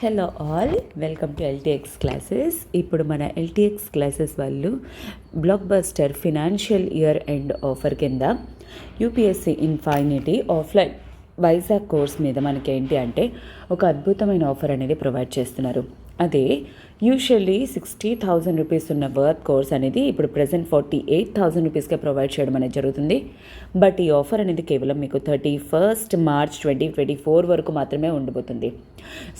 Hello all, welcome to LTX classes. ఇప్పుడు మన LTX classes వాళ్ళు blockbuster financial year end offer కింద UPSC infinity offline Vizag course మీద మనకి ఏంటి అంటే ఒక అద్భుతమైన ఆఫర్ అనేది ప్రొవైడ్ చేస్తున్నారు. అదే యూజువల్లీ 60,000 రూపీస్ ఉన్న వర్త్ కోర్స్ అనేది ఇప్పుడు ప్రజెంట్ 48,000 రూపీస్కే ప్రొవైడ్ చేయడం అనేది జరుగుతుంది. బట్ ఈ ఆఫర్ అనేది కేవలం మీకు 31st March 2024 వరకు మాత్రమే ఉండబోతుంది.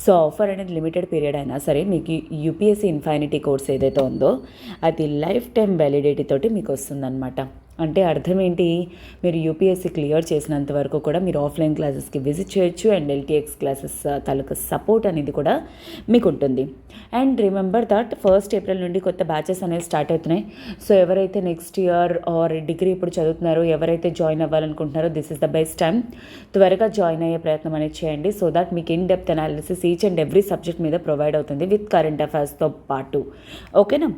సో ఆఫర్ అనేది లిమిటెడ్ పీరియడ్ అయినా సరే మీకు యూపీఎస్సీ ఇన్ఫైనిటీ కోర్స్ ఏదైతే ఉందో అది లైఫ్ టైం వ్యాలిడిటీ తోటి మీకు వస్తుందన్నమాట. అంటే అర్థం ఏంటి, మీరు యూపీఎస్సీ క్లియర్ చేసినంత వరకు కూడా మీరు ఆఫ్లైన్ క్లాసెస్కి విజిట్ చేయొచ్చు and LTX classes taluka support అనేది కూడా మీకు ఉంటుంది. And remember that 1st April నుండి కొత్త బ్యాచెస్ అనేవి స్టార్ట్ అవుతున్నాయి. సో ఎవరైతే నెక్స్ట్ ఇయర్ ఆర్ డిగ్రీ ఇప్పుడు చదువుతున్నారో, ఎవరైతే జాయిన్ అవ్వాలనుకుంటున్నారో this is the best time. త్వరగా జాయిన్ అయ్యే ప్రయత్నం అనేది చేయండి సో దట్ మీకు in depth analysis each and every subject మీద ప్రొవైడ్ అవుతుంది విత్ కరెంట్ అఫైర్స్తో పాటు. ఓకేనా?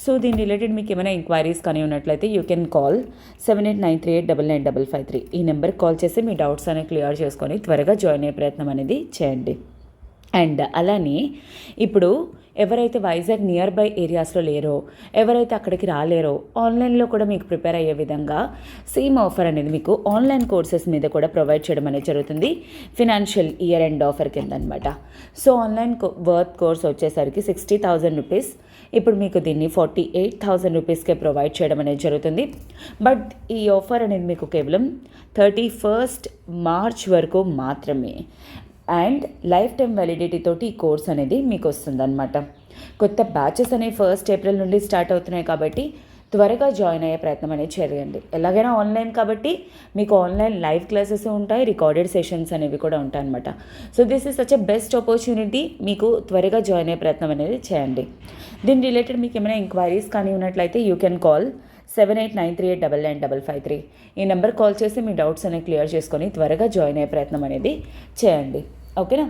సో దీని రిలేటెడ్ మీకు ఏమైనా ఎంక్వైరీస్ కానీ ఉన్నట్లయితే యూ కెన్ కాల్ 7893899553. ఈ నెంబర్కి కాల్ చేసి మీ డౌట్స్ అనేవి క్లియర్ చేసుకొని త్వరగా జాయిన్ అయ్యే ప్రయత్నం అనేది చేయండి. అండ్ అలానే ఇప్పుడు ఎవరైతే వైజాగ్ నియర్ బై ఏరియాస్లో లేరో, ఎవరైతే అక్కడికి రాలేరో, ఆన్లైన్లో కూడా మీకు ప్రిపేర్ అయ్యే విధంగా సేమ్ ఆఫర్ అనేది మీకు ఆన్లైన్ కోర్సెస్ మీద కూడా ప్రొవైడ్ చేయడం అనేది జరుగుతుంది ఫినాన్షియల్ ఇయర్ ఎండ్ ఆఫర్ కింద అనమాట. సో ఆన్లైన్ వర్త్ కోర్స్ వచ్చేసరికి 60,000 రూపీస్, ఇప్పుడు మీకు దీన్ని 48,000 రూపీస్కే ప్రొవైడ్ చేయడం అనేది జరుగుతుంది. బట్ ఈ ఆఫర్ అనేది మీకు కేవలం 31st March వరకు మాత్రమే అండ్ లైఫ్ టైం వ్యాలిడిటీ తోటి ఈ కోర్స్ అనేది మీకు వస్తుందన్నమాట. కొత్త బ్యాచెస్ అనేవి 1st April నుండి స్టార్ట్ అవుతున్నాయి కాబట్టి త్వరగా జాయిన్ అయ్యే ప్రయత్నం అనేది చేయండి. ఎలాగైనా ఆన్లైన్ కాబట్టి మీకు ఆన్లైన్ లైవ్ క్లాసెస్ ఉంటాయి, రికార్డెడ్ సెషన్స్ అనేవి కూడా ఉంటాయి అనమాట. So this is such a best opportunity. మీకు త్వరగా జాయిన్ అయ్యే ప్రయత్నం అనేది చేయండి. దీని రిలేటెడ్ మీకు ఏమైనా ఎంక్వైరీస్ కానీ ఉన్నట్లయితే యూ కెన్ కాల్ 7893899553. ఈ నెంబర్ కాల్ చేసి మీ డౌట్స్ అనేవి క్లియర్ చేసుకొని త్వరగా జాయిన్ అయ్యే ప్రయత్నం అనేది చేయండి. ఓకేనా?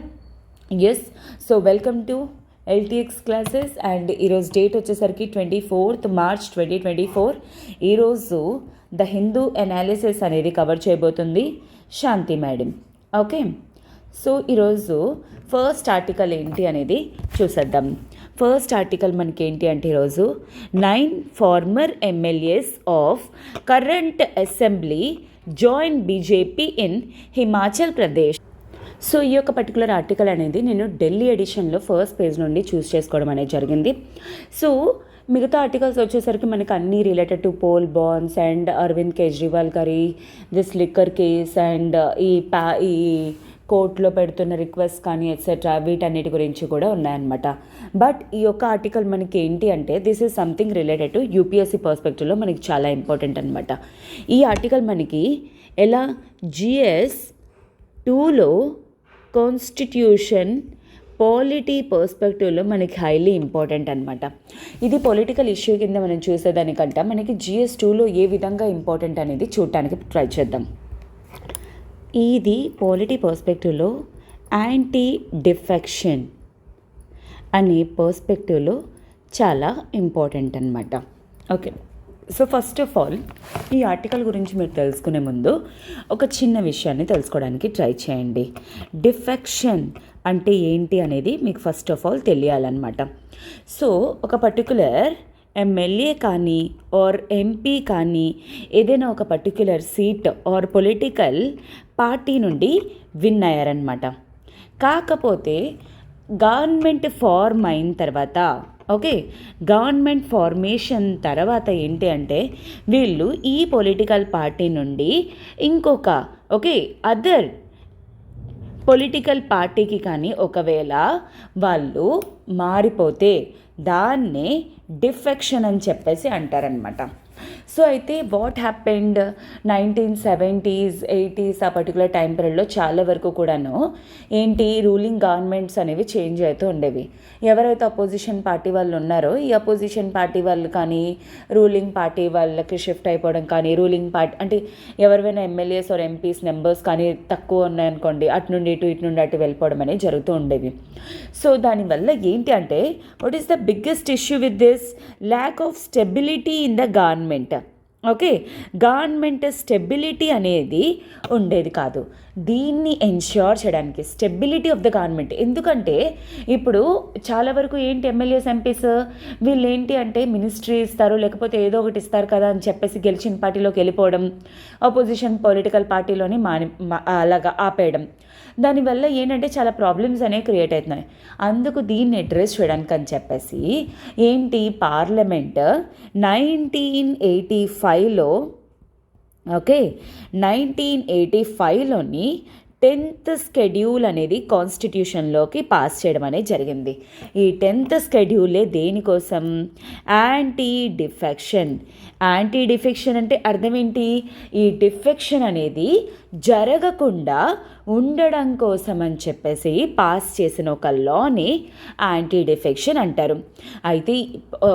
Yes. So welcome to LTX classes and ఈరోజు డేట్ వచ్చేసరికి 24th March 2024. ఈరోజు ద హిందూ అనాలిసిస్ అనేది కవర్ చేయబోతుంది శాంతి మేడం. ఓకే, సో ఈరోజు ఫస్ట్ ఆర్టికల్ ఏంటి అనేది చూసేద్దాం. ఫస్ట్ ఆర్టికల్ మనకి ఏంటి అంటే ఈరోజు 9 former MLAs of current assembly join BJP in Himachal Pradesh. So ఈ యొక్క పర్టికులర్ ఆర్టికల్ అనేది నేను ఢిల్లీ ఎడిషన్లో ఫస్ట్ పేజ్ నుండి చూస్ చేసుకోవడం అనేది జరిగింది. సో మిగతా ఆర్టికల్స్ వచ్చేసరికి మనకి అన్నీ related to poll bonds and Arvind Kejriwal గారి దిస్ లిక్కర్ కేస్ అండ్ ఈ కోర్టులో పెడుతున్న రిక్వెస్ట్ కానీ ఎట్సెట్రా వీటన్నిటి గురించి కూడా ఉన్నాయన్నమాట. బట్ ఈ యొక్క ఆర్టికల్ మనకి ఏంటి అంటే this is something related to UPSC పర్స్పెక్టివ్లో మనకి చాలా ఇంపార్టెంట్ అనమాట. ఈ ఆర్టికల్ మనకి ఎలా GS 2లో కాన్స్టిట్యూషన్ పాలిటీ పర్స్పెక్టివ్లో మనకి హైలీ ఇంపార్టెంట్ అనమాట. ఇది పొలిటికల్ ఇష్యూ కింద మనం చూసేదానికంటే మనకి GS 2లో ఏ విధంగా ఇంపార్టెంట్ అనేది చూడటానికి ట్రై చేద్దాం. ఇది పాలిటీ పర్స్పెక్టివ్లో యాంటీ డిఫెక్షన్ అనే పర్స్పెక్టివ్లో చాలా ఇంపార్టెంట్ అనమాట. Okay, so first of all ఈ ఆర్టికల్ గురించి మీరు తెలుసుకునే ముందు ఒక చిన్న విషయాన్ని తెలుసుకోవడానికి ట్రై చేయండి. డిఫెక్షన్ అంటే ఏంటి అనేది మీకు ఫస్ట్ ఆఫ్ ఆల్ తెలియాలన్నమాట. సో ఒక పర్టికులర్ ఎమ్మెల్యే కానీ ఆర్ MP కానీ ఏదైనా ఒక particular seat or political party నుండి విన్ అయ్యారనమాట. కాకపోతే గవర్నమెంట్ ఫార్మ్ అయిన తర్వాత, ఓకే, గవర్నమెంట్ ఫార్మేషన్ తర్వాత ఏంటి అంటే వీళ్ళు ఈ పొలిటికల్ పార్టీ నుండి ఇంకొక అదర్ పొలిటికల్ పార్టీకి కానీ ఒకవేళ వాళ్ళు మారిపోతే దాన్నే డిఫెక్షన్ అని చెప్పేసి అంటారనమాట. సో అయితే వాట్ హ్యాపెండ్ 1970s 80s ఆ పర్టికులర్ టైం పీరియడ్లో చాలా వరకు కూడాను ఏంటి రూలింగ్ గవర్నమెంట్స్ అనేవి చేంజ్ అవుతూ ఉండేవి. ఎవరైతే అపోజిషన్ పార్టీ వాళ్ళు ఉన్నారో ఈ అపోజిషన్ పార్టీ వాళ్ళు కానీ రూలింగ్ పార్టీ వాళ్ళకి షిఫ్ట్ అయిపోవడం కానీ, రూలింగ్ పార్టీ అంటే ఎవరైనా ఎమ్మెల్యేస్ ఆర్ MPs నెంబర్స్ కానీ తక్కువ ఉన్నాయనుకోండి అటు నుండి ఇటు నుండి అటు వెళ్ళిపోవడం అనేది జరుగుతూ ఉండేవి. సో దానివల్ల ఏంటి అంటే what is the biggest issue with this lack of stability in the government. Okay, government stability అనేది ఉండేది కాదు. దీన్ని ఎన్ష్యూర్ చేయడానికి స్టెబిలిటీ ఆఫ్ ద గవర్నమెంట్, ఎందుకంటే ఇప్పుడు చాలా వరకు ఏంటి ఎమ్మెల్యేస్ ఎంపీస్ వీళ్ళు ఏంటి అంటే మినిస్ట్రీ ఇస్తారు లేకపోతే ఏదో ఒకటి ఇస్తారు కదా అని చెప్పేసి గెలిచిన పార్టీలోకి వెళ్ళిపోవడం, అపోజిషన్ పొలిటికల్ పార్టీలోని అలాగా ఆపేయడం, దానివల్ల ఏంటంటే చాలా ప్రాబ్లమ్స్ అనేవి క్రియేట్ అవుతున్నాయి. అందుకు దీన్ని అడ్రస్ చేయడానికి అని చెప్పేసి ఏంటి పార్లమెంట్ 1985లో, ఓకే, 1985లోని 10th షెడ్యూల్ అనేది కాన్స్టిట్యూషన్లోకి పాస్ చేయడం అనేది జరిగింది. ఈ 10th షెడ్యూలే దేనికోసం? Anti defection. యాంటీ డిఫెక్షన్ అంటే అర్థం ఏంటి? ఈ డిఫెక్షన్ అనేది జరగకుండా ఉండడం కోసం అని చెప్పేసి పాస్ చేసిన ఒక లాని యాంటీ డిఫెక్షన్ అంటారు. అయితే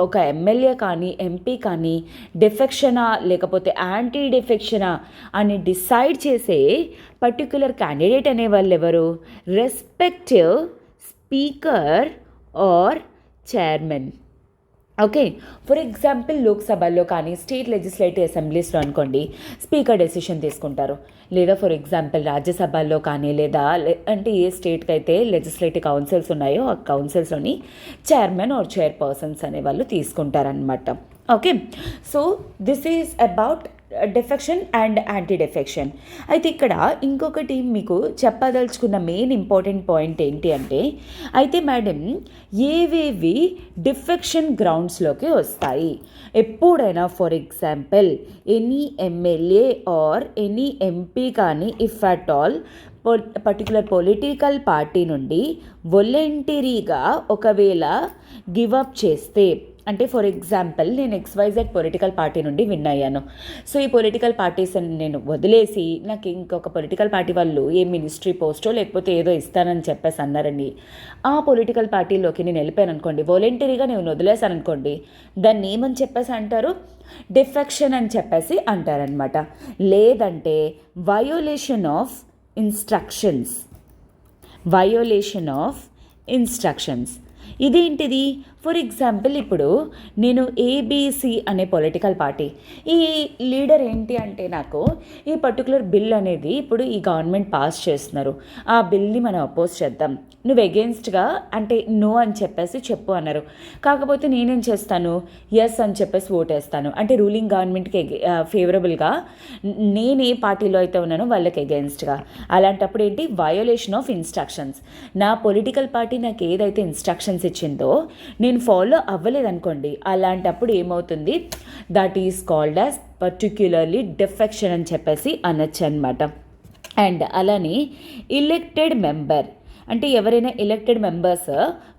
ఒక ఎమ్మెల్యే కానీ ఎంపీ కానీ డిఫెక్షనా లేకపోతే యాంటీ డిఫెక్షనా అని డిసైడ్ చేసే పర్టిక్యులర్ క్యాండిడేట్ అనేవాళ్ళు ఎవరు? Respective speaker or chairman. Okay, for example లోక్సభలో కానీ స్టేట్ లెజిస్లేటివ్ అసెంబ్లీస్లో అనుకోండి స్పీకర్ డెసిషన్ తీసుకుంటారు, లేదా ఫర్ ఎగ్జాంపుల్ రాజ్యసభల్లో కానీ లేదా అంటే ఏ స్టేట్కి అయితే లెజిస్లేటివ్ కౌన్సిల్స్ ఉన్నాయో ఆ కౌన్సిల్స్లోని చైర్మన్ ఆర్ చైర్పర్సన్స్ అనేవాళ్ళు తీసుకుంటారనమాట. Okay, so this is about defection and anti defection. అయితే ఇక్కడ ఇంకొకటి మీకు చెప్పదలుచుకున్న మెయిన్ ఇంపార్టెంట్ పాయింట్ ఏంటి అంటే, అయితే మేడం ఏవేవి డిఫెక్షన్ గ్రౌండ్స్లోకి వస్తాయి? ఎప్పుడైనా for example any MLA or any MP కానీ if at all particular political party నుండి వాలంటరీగా ఒకవేళ గివప్ చేస్తే, అంటే ఫర్ ఎగ్జాంపుల్ నేను XYZ పొలిటికల్ పార్టీ నుండి విన్ అయ్యాను. సో ఈ పొలిటికల్ పార్టీస్ నేను వదిలేసి నాకు ఇంకొక పొలిటికల్ పార్టీ వాళ్ళు ఏ మినిస్ట్రీ పోస్టో లేకపోతే ఏదో ఇస్తానని చెప్పేసి అన్నారండి. ఆ పొలిటికల్ పార్టీలోకి నేను వెళ్ళిపోయాను అనుకోండి, వాలంటరీగా నేను వదిలేసాను అనుకోండి, దాన్ని ఏమని చెప్పేసి అంటారు? డిఫెక్షన్ అని చెప్పేసి అంటారనమాట. లేదంటే violation of instructions. Violation of instructions ఇదేంటిది? ఫర్ ఎగ్జాంపుల్ ఇప్పుడు నేను ఏబీసీ అనే పొలిటికల్ పార్టీ, ఈ లీడర్ ఏంటి అంటే నాకు ఈ పర్టికులర్ బిల్ అనేది ఇప్పుడు ఈ గవర్నమెంట్ పాస్ చేస్తున్నారు, ఆ బిల్ని మనం అపోజ్ చేద్దాం, నువ్వు ఎగెన్స్ట్గా అంటే నో అని చెప్పేసి చెప్పు అన్నారు. కాకపోతే నేనేం చేస్తాను? ఎస్ అని చెప్పేసి ఓటేస్తాను, అంటే రూలింగ్ గవర్నమెంట్కి ఫేవరబుల్గా నేను ఏ పార్టీలో అయితే ఉన్నానో వాళ్ళకి ఎగెన్స్ట్గా. అలాంటప్పుడు ఏంటి? Violation of instructions. నా పొలిటికల్ పార్టీ నాకు ఏదైతే ఇన్స్ట్రక్షన్స్ ఇచ్చిందో నేను ఫాలో అవ్వలేదనుకోండి, అలాంటప్పుడు ఏమవుతుంది? That is called as particularly defection అని చెప్పేసి అనొచ్చు అనమాట. అండ్ అలానే ఎలెక్టెడ్ మెంబర్ అంటే ఎవరైనా elected members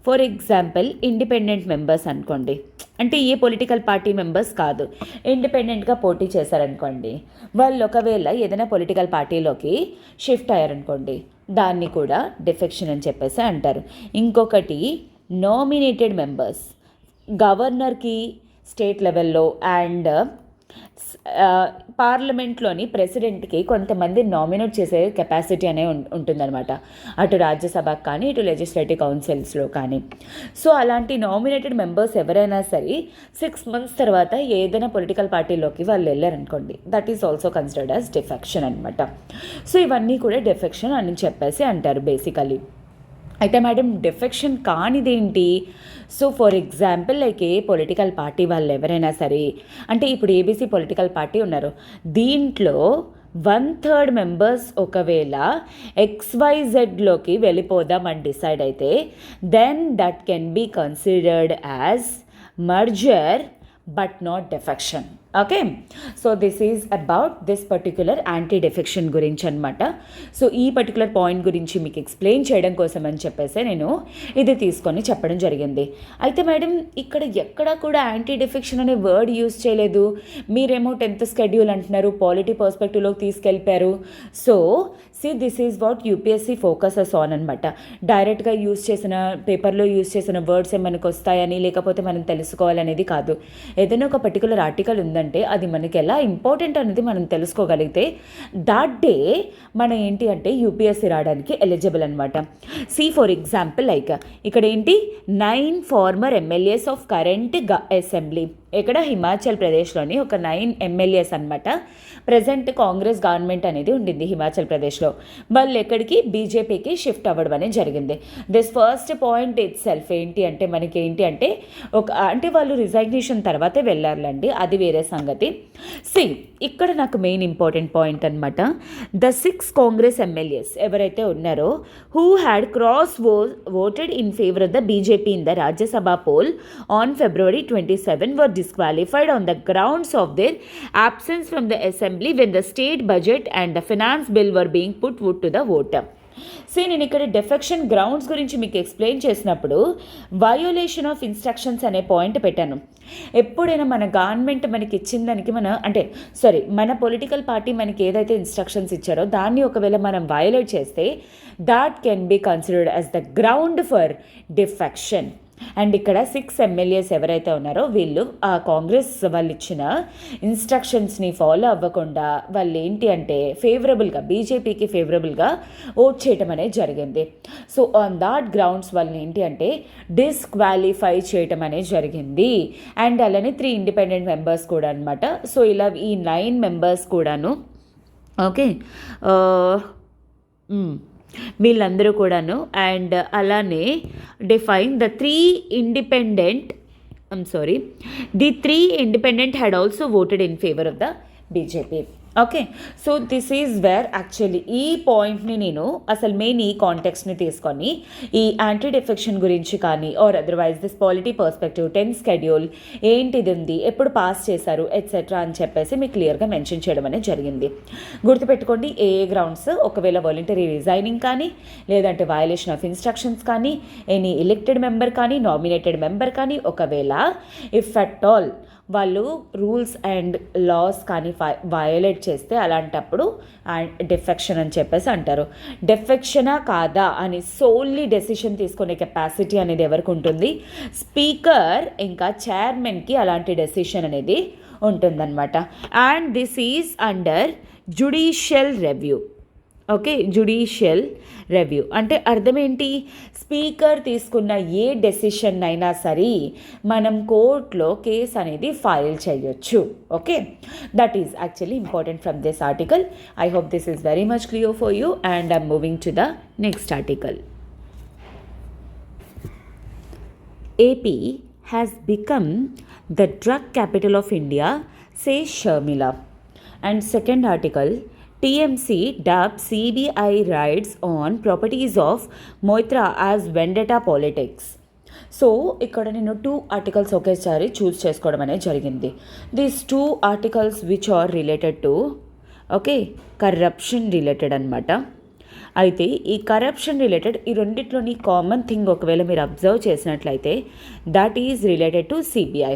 for example independent members అనుకోండి, అంటే ఏ పొలిటికల్ పార్టీ మెంబర్స్ కాదు, ఇండిపెండెంట్గా పోటీ చేశారనుకోండి, వాళ్ళు ఒకవేళ ఏదైనా పొలిటికల్ పార్టీలోకి షిఫ్ట్ అయ్యారనుకోండి, దాన్ని కూడా డిఫెక్షన్ అని చెప్పేసి అంటారు. ఇంకొకటి నామినేటెడ్ మెంబర్స్, గవర్నర్కి స్టేట్ లెవెల్లో అండ్ పార్లమెంట్లోని ప్రెసిడెంట్కి కొంతమంది నామినేట్ చేసే కెపాసిటీ అనేది ఉంటుందన్నమాట, అటు రాజ్యసభకు కానీ ఇటు లెజిస్లేటివ్ కౌన్సిల్స్లో కానీ. సో అలాంటి నామినేటెడ్ మెంబర్స్ ఎవరైనా సరే 6 months తర్వాత ఏదైనా పొలిటికల్ పార్టీలోకి వాళ్ళు వెళ్ళారనుకోండి, that is also considered as defection అనమాట. సో ఇవన్నీ కూడా డిఫెక్షన్ అని చెప్పేసి అంటారు బేసికలీ. అయితే మేడం డిఫెక్షన్ కానిదేంటి? So for example like a political party వాళ్ళు ఎవరైనా సరే, అంటే ఇప్పుడు ఏబీసీ పొలిటికల్ పార్టీ ఉన్నారు, దీంట్లో 1/3 మెంబర్స్ ఒకవేళ XYZలోకి వెళ్ళిపోదాం అని డిసైడ్ అయితే then that can be considered as merger but not defection. Okay, so this is about this particular anti defection గురించి అనమాట. సో ఈ పర్టికులర్ పాయింట్ గురించి మీకు ఎక్స్ప్లెయిన్ చేయడం కోసం అని చెప్పేసి నేను ఇది తీసుకొని చెప్పడం జరిగింది. అయితే మేడం ఇక్కడ ఎక్కడా కూడా యాంటీ డిఫెక్షన్ అనే వర్డ్ యూజ్ చేయలేదు, మీరేమో 10th షెడ్యూల్ అంటున్నారు, పాలిటీ పర్స్పెక్టివ్లోకి తీసుకెళ్ళిపారు. So this is what UPSC focuses on అనమాట. డైరెక్ట్గా యూజ్ చేసిన పేపర్లో యూజ్ చేసిన వర్డ్స్ మనకు వస్తాయని లేకపోతే మనం తెలుసుకోవాలనేది కాదు. ఏదైనా ఒక పర్టికులర్ ఆర్టికల్ ఉందంటే అది మనకి ఎలా ఇంపార్టెంట్ అనేది మనం తెలుసుకోగలిగితే దాట్ డే మనం ఏంటి అంటే యూపీఎస్సీ రావడానికి ఎలిజిబుల్ అనమాట. ఫర్ ఎగ్జాంపుల్ లైక్ ఇక్కడ ఏంటి 9 former MLAs of current assembly. ఇక్కడ హిమాచల్ ప్రదేశ్లోని ఒక 9 ఎమ్మెల్యేస్ అనమాట. ప్రజెంట్ కాంగ్రెస్ గవర్నమెంట్ అనేది ఉండింది హిమాచల్ ప్రదేశ్లో. వాళ్ళు ఎక్కడికి బీజేపీకి షిఫ్ట్ అవ్వడం అనేది జరిగింది. This first point it self మనకి అంటే వాళ్ళు రిజైగ్నేషన్ తర్వాతే వెళ్ళారులండి, అది వేరే సంగతి. ఇక్కడ నాకు మెయిన్ ఇంపార్టెంట్ పాయింట్ అనమాట. ద 6 కాంగ్రెస్ ఎమ్మెల్యేస్ ఎవరైతే ఉన్నారో who had cross voted in favor of the BJP in the Rajya Sabha poll on February 27 were disqualified on the grounds of their absence from the assembly when the state budget and the finance bill were being put to the vote. నేను ఇక్కడ డెఫెక్షన్ grounds గురించి మీకు explain చేసినప్పుడు violation of instructions అనే point పెట్టాను. ఎప్పుడైనా మన government మనకి ఇచ్చిన దానికి మన పొలిటికల్ పార్టీ మనకి ఏదైతే ఇన్స్ట్రక్షన్స్ ఇచ్చారో దాన్ని ఒకవేళ మనం వయోలేట్ చేస్తే that can be considered as the ground for defection. And ఇక్కడ 6 ఎమ్మెల్యేస్ ఎవరైతే ఉన్నారో వీళ్ళు ఆ కాంగ్రెస్ వాళ్ళు ఇచ్చిన ఇన్స్ట్రక్షన్స్ని ఫాలో అవ్వకుండా వాళ్ళు ఏంటి అంటే బీజేపీకి ఫేవరబుల్గా ఓట్ చేయటం అనేది జరిగింది. సో ఆన్ దాట్ గ్రౌండ్స్ వాళ్ళని ఏంటి అంటే డిస్క్వాలిఫై చేయటం అనేది జరిగింది. అండ్ అలానే 3 ఇండిపెండెంట్ మెంబర్స్ కూడా అనమాట. సో ఇలా ఈ 9 మెంబర్స్ కూడాను ఓకే వీళ్ళందరూ కూడాను. అండ్ అలానే define the 3 independent had also voted in favor of the BJP. Okay, so this is where actually ఈ పాయింట్ని నేను అసలు మెయిన్ ఈ కాంటెక్స్ని తీసుకొని ఈ యాంటీ డిఫెక్షన్ గురించి కానీ or otherwise this polity perspective 10th schedule ఏంటిది ఉంది, ఎప్పుడు పాస్ చేశారు ఎట్సెట్రా అని చెప్పేసి మీకు క్లియర్గా మెన్షన్ చేయడం అనేది జరిగింది. గుర్తుపెట్టుకోండి, ఏ గ్రౌండ్స్ ఒకవేళ వాలంటరీ రిజైనింగ్ కానీ లేదంటే వయలేషన్ ఆఫ్ ఇన్స్ట్రక్షన్స్ కానీ ఎనీ ఎలెక్టెడ్ మెంబర్ కానీ నామినేటెడ్ మెంబర్ కానీ ఒకవేళ ఇఫ్ అట్ ఆల్ వాళ్ళు రూల్స్ అండ్ లాస్ కానీ వయోలేట్ చేస్తే అలాంటప్పుడు డిఫెక్షన్ అని చెప్పేసి అంటారు. డిఫెక్షనా కాదా అని సోల్లీ డెసిషన్ తీసుకునే కెపాసిటీ అనేది ఎవరికి ఉంటుంది? స్పీకర్ ఇంకా చైర్మన్కి అలాంటి డెసిషన్ అనేది ఉంటుందన్నమాట. And this is under judicial review. Okay, judicial review అంటే అర్థం ఏంటి? స్పీకర్ తీసుకున్న ఏ డెసిషన్ అయినా సరే మనం కోర్టులో కేసు అనేది ఫైల్ చేయొచ్చు. Okay, that is actually important from this article. I hope this is very much clear for you and I'm moving to the next article. AP has become the drug capital of India, says Sharmila. And second article, TMC dubbed CBI raids on properties of Moitra as vendetta politics. So ఇక్కడ నేను 2 articles ఒకేసారి చూస్ చేసుకోవడం అనేది జరిగింది. These 2 articles which are related to corruption related అనమాట. అయితే ఈ కరప్షన్ రిలేటెడ్ ఈ రెండిట్లోని కామన్ థింగ్ ఒకవేళ మీరు అబ్జర్వ్ చేసినట్లయితే that is related to CBI.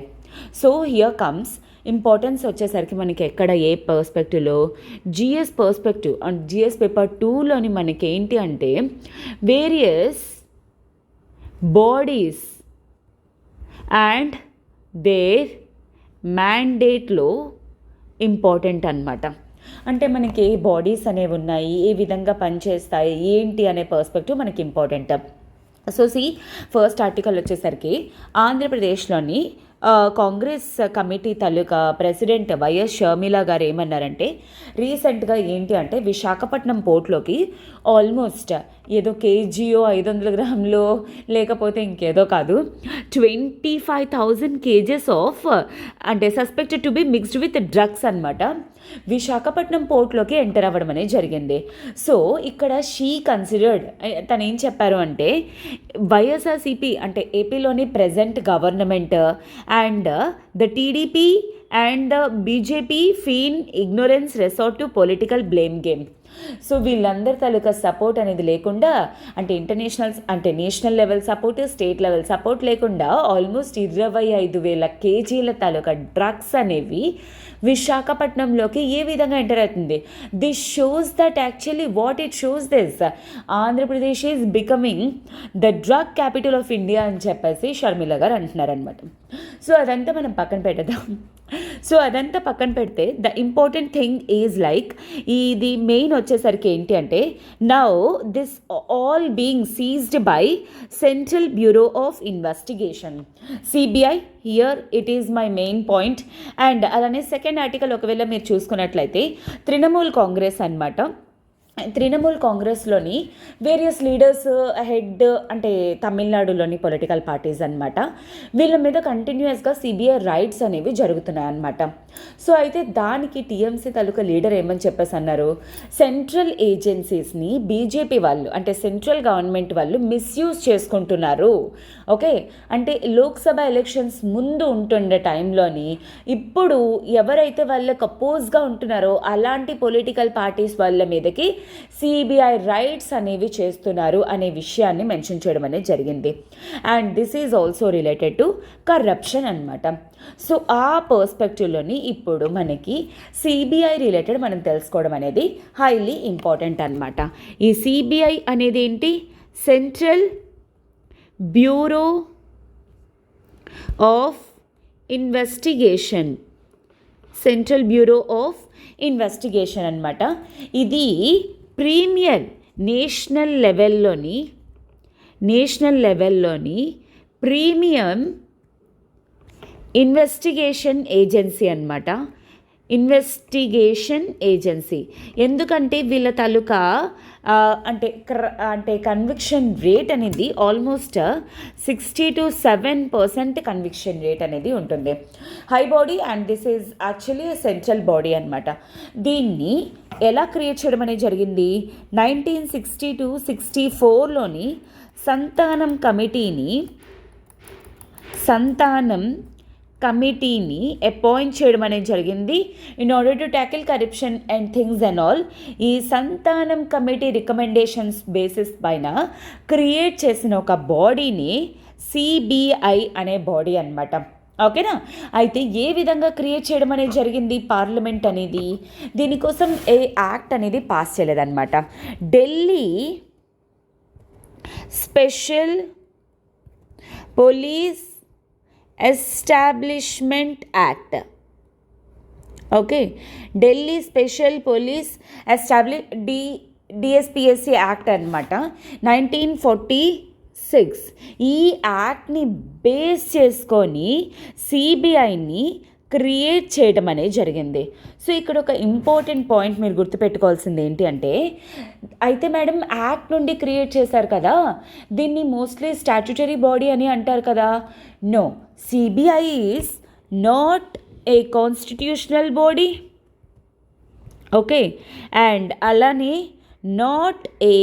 So here comes importance వచ్చేసరికి మనకి ఎక్కడ ఏ పర్స్పెక్టివ్లో GS perspective and GS paper 2లోని మనకి ఏంటి అంటే వేరియస్ బాడీస్ అండ్ దేర్ మ్యాండేట్లో ఇంపార్టెంట్ అనమాట. అంటే మనకి ఏ బాడీస్ అనేవి ఉన్నాయి, ఏ విధంగా పనిచేస్తాయి ఏంటి అనే పర్స్పెక్టివ్ మనకి ఇంపార్టెంట్. సో ఫస్ట్ ఆర్టికల్ వచ్చేసరికి ఆంధ్రప్రదేశ్లోని కాంగ్రెస్ కమిటీ తాలూకా ప్రెసిడెంట్ వైఎస్ షర్మిల గారు ఏమన్నారంటే రీసెంట్గా ఏంటి అంటే విశాఖపట్నం పోర్ట్లోకి ఆల్మోస్ట్ ఏదో కేజీయో 500 గ్రాములో లేకపోతే ఇంకేదో కాదు 25,000 kgs ఆఫ్ అంటే suspected to be mixed with drugs అనమాట విశాఖపట్నం పోర్ట్లోకి ఎంటర్ అవ్వడం అనేది జరిగింది. సో ఇక్కడ షీ కన్సిడర్డ్ తను ఏం చెప్పారు అంటే వైఎస్ఆర్సీపీ అంటే ఏపీలోని present government and the TDP and the BJP feign ignorance resort to political blame game. So వీళ్ళందరి తాలూకా సపోర్ట్ అనేది లేకుండా అంటే national level support state level support లేకుండా ఆల్మోస్ట్ 25,000 kgs తాలూకా డ్రగ్స్ అనేవి విశాఖపట్నంలోకి ఏ విధంగా ఎంటర్ అవుతుంది. This shows that actually what it shows this Andhra Pradesh is becoming the drug capital of India అని చెప్పేసి షర్మిల గారు అంటున్నారనమాట. సో అదంతా మనం పక్కన పెట్టేద్దాం. సో అదంతా పక్కన పెడితే the important thing is like ఇది మెయిన్ వచ్చేసరికి ఏంటి అంటే now this all being seized by central bureau of investigation CBI here it is my main point. And అలానే సెకండ్ ఆర్టికల్ ఒకవేళ మీరు చూసుకున్నట్లయితే తృణమూల్ కాంగ్రెస్ అనమాట. తృణమూల్ కాంగ్రెస్లోని వేరియస్ లీడర్స్ హెడ్ అంటే తమిళనాడులోని పొలిటికల్ పార్టీస్ అనమాట. వీళ్ళ మీద కంటిన్యూస్గా సిబిఐ రైడ్స్ అనేవి జరుగుతున్నాయి అన్నమాట. సో అయితే దానికి టీఎంసీ తాలూకా లీడర్ ఏమని చెప్పేసి అన్నారు, సెంట్రల్ ఏజెన్సీస్ని బీజేపీ వాళ్ళు అంటే సెంట్రల్ గవర్నమెంట్ వాళ్ళు మిస్యూజ్ చేసుకుంటున్నారు. ఓకే, అంటే లోక్సభ ఎలక్షన్స్ ముందు ఉంటుండే టైంలోని ఇప్పుడు ఎవరైతే వాళ్ళకి అపోజ్గా ఉంటున్నారో అలాంటి పొలిటికల్ పార్టీస్ వాళ్ళ మీదకి సిబిఐ రైడ్స్ అనేవి చేస్తున్నారు అనే విషయాన్ని మెన్షన్ చేయడం అనేది జరిగింది. And this is also related to corruption అనమాట. సో ఆ పర్స్పెక్టివ్లోని ఇప్పుడు మనకి సిబిఐ రిలేటెడ్ మనం తెలుసుకోవడం అనేది హైలీ ఇంపార్టెంట్ అనమాట. ఈ సిబిఐ అనేది ఏంటి, central bureau of investigation, central bureau of investigation అనమాట. ఇది ప్రీమియర్ నేషనల్ లెవెల్లోని ప్రీమియం ఇన్వెస్టిగేషన్ ఏజెన్సీ అనమాట. ఇన్వెస్టిగేషన్ ఏజెన్సీ ఎందుకంటే వీళ్ళ తాలూకా అంటే కన్విక్షన్ రేట్ అనేది ఆల్మోస్ట్ 60-7% కన్విక్షన్ రేట్ అనేది ఉంటుంది. High body and this is actually central body అనమాట. దీన్ని ఎలా క్రియేట్ చేయడం అనేది జరిగింది, 1962-64లోని సంతానం కమిటీని అపాయింట్ చేయడం అనేది జరిగింది in order to tackle corruption and things and all. ఈ సంతానం కమిటీ రికమెండేషన్స్ బేసిస్ పైన క్రియేట్ చేసిన ఒక బాడీని సిబిఐ అనే బాడీ అనమాట. ఓకేనా, అయితే ఏ విధంగా క్రియేట్ చేయడం అనేది జరిగింది, పార్లమెంట్ అనేది దీనికోసం ఏ యాక్ట్ అనేది పాస్ చేయలేదన్నమాట. Delhi special police establishment act. Okay, Delhi special police DSPSC act అనమాట 1946. ఈ యాక్ట్ని బేస్ చేసుకొని సిబిఐని క్రియేట్ చేయడం అనేది జరిగింది. సో ఇక్కడ ఒక ఇంపార్టెంట్ పాయింట్ మీరు గుర్తుపెట్టుకోవాల్సింది ఏంటి అంటే, అయితే మేడం యాక్ట్ నుండి క్రియేట్ చేశారు కదా, దీన్ని మోస్ట్లీ స్టాట్యుటరీ బాడీ అని అంటారు కదా. No, CBI is not a constitutional body. Okay, and అలానే not a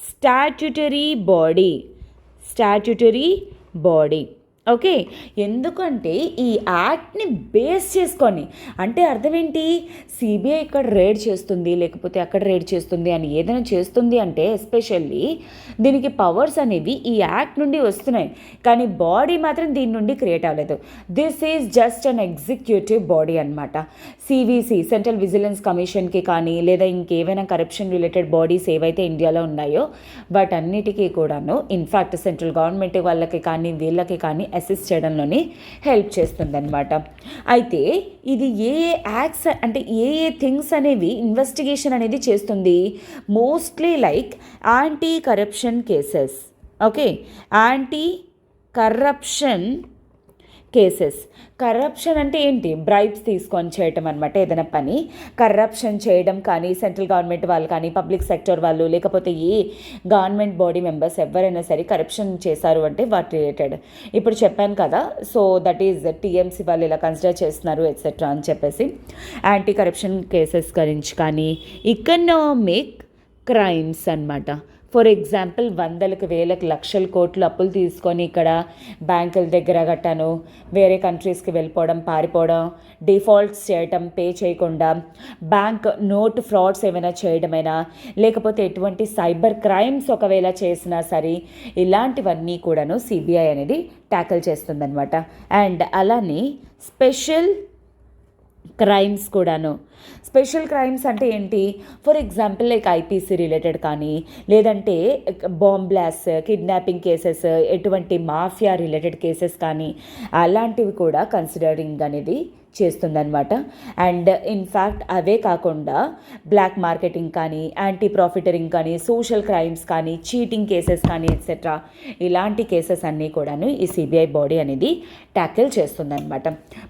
statutory body. Okay, ఎందుకంటే ఈ యాక్ట్ని బేస్ చేసుకొని, అంటే అర్థం ఏంటి, సిబిఐ ఇక్కడ రేడ్ చేస్తుంది లేకపోతే అక్కడ రేడ్ చేస్తుంది అని ఏదైనా చేస్తుంది అంటే ఎస్పెషల్లీ దీనికి పవర్స్ అనేవి ఈ యాక్ట్ నుండి వస్తున్నాయి, కానీ బాడీ మాత్రం దీని నుండి క్రియేట్ అవ్వలేదు. This is just an executive body అనమాట. సివిసి సెంట్రల్ విజిలెన్స్ కమిషన్కి కానీ లేదా ఇంకేమైనా కరప్షన్ రిలేటెడ్ బాడీస్ ఏవైతే ఇండియాలో ఉన్నాయో వాటన్నిటికీ కూడాను ఇన్ఫ్యాక్ట్ సెంట్రల్ గవర్నమెంట్ వాళ్ళకి కానీ వీళ్ళకి కానీ అసిస్ట్ చేయడంలోని హెల్ప్ చేస్తుందన్నమాట. అయితే ఇది ఏ యాక్ట్స్ అంటే ఏ థింగ్స్ అనేవి ఇన్వెస్టిగేషన్ అనేది చేస్తుంది, mostly like anti corruption cases. Okay, anti corruption cases. Corruption అంటే ఏంటి, బ్రైబ్స్ తీసుకొని చేయటం అనమాట. ఏదైనా పని కరప్షన్ చేయడం కానీ సెంట్రల్ గవర్నమెంట్ వాళ్ళు కానీ పబ్లిక్ సెక్టర్ వాళ్ళు లేకపోతే ఏ గవర్నమెంట్ బాడీ మెంబర్స్ ఎవరైనా సరే కరప్షన్ చేశారు అంటే వాటి రిలేటెడ్ ఇప్పుడు చెప్పాను కదా. సో దట్ ఈజ్ టీఎంసీ వాళ్ళు ఇలా కన్సిడర్ చేస్తున్నారు ఎట్సెట్రా అని చెప్పేసి యాంటీ కరప్షన్ కేసెస్ గురించి కానీ ఎకనామిక్ క్రైమ్స్ అనమాట. ఫర్ ఎగ్జాంపుల్ 100,000 కోట్లు అప్పులు తీసుకొని ఇక్కడ బ్యాంకుల దగ్గర గట్టాను వేరే కంట్రీస్కి వెళ్ళిపోవడం, పారిపోవడం, డిఫాల్ట్స్ చేయటం, పే చేయకుండా బ్యాంక్ నోట్ ఫ్రాడ్స్ ఏమైనా చేయడమైనా లేకపోతే ఎటువంటి సైబర్ క్రైమ్స్ ఒకవేళ చేసినా సరే ఇలాంటివన్నీ కూడాను సిబిఐ అనేది ట్యాకిల్ చేస్తుందన్నమాట. అండ్ అలానే స్పెషల్ క్రైమ్స్ కూడాను స్పెషల్ క్రైమ్స్ అంటే ఏంటి? For example like IPC related కానీ, లేదంటే బాంబ్ బ్లాస్ట్, కిడ్నాపింగ్ కేసెస్, ఎటువంటి మాఫియా రిలేటెడ్ కేసెస్ కానీ అలాంటివి కూడా కన్సిడరింగ్ అనేది చేస్తుందన్నమాట. అండ్ ఇన్ఫ్యాక్ట్ అవే కాకుండా బ్లాక్ మార్కెటింగ్ కానీ, యాంటీ ప్రాఫిటరింగ్ కానీ, సోషల్ క్రైమ్స్ కానీ, చీటింగ్ కేసెస్ కానీ ఎట్సెట్రా ఇలాంటి కేసెస్ అన్నీ కూడాను ఈ సిబిఐ బాడీ అనేది ట్యాకిల్ చేస్తుందన్నమాట.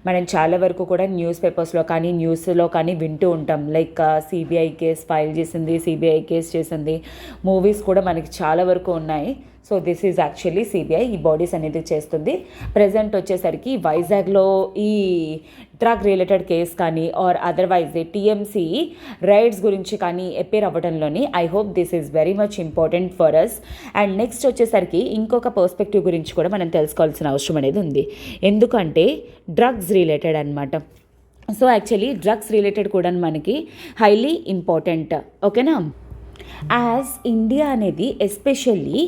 మనం చాలా వరకు కూడా న్యూస్ పేపర్స్లో కానీ న్యూస్లో కానీ వింటూ ఉంటాం, లైక్ సిబిఐ కేస్ ఫైల్ చేసింది, సిబిఐ కేస్ చేసింది, మూవీస్ కూడా మనకి చాలా వరకు ఉన్నాయి. So this is actually CBI ఈ బాడీస్ అనేది చేస్తుంది. ప్రజెంట్ వచ్చేసరికి వైజాగ్లో ఈ డ్రగ్ రిలేటెడ్ కేస్ కానీ ఆర్ అదర్వైజ్ టీఎంసీ రైడ్స్ గురించి కానీ అపేర్ అవ్వడంలోని I hope this is very much important for us. And next వచ్చేసరికి ఇంకొక పర్స్పెక్టివ్ గురించి కూడా మనం తెలుసుకోవాల్సిన అవసరం అనేది ఉంది, ఎందుకంటే డ్రగ్స్ రిలేటెడ్ అనమాట. సో యాక్చువల్లీ డ్రగ్స్ రిలేటెడ్ కూడా మనకి హైలీ ఇంపార్టెంట్, ఓకేనా. యాజ్ ఇండియా అనేది ఎస్పెషల్లీ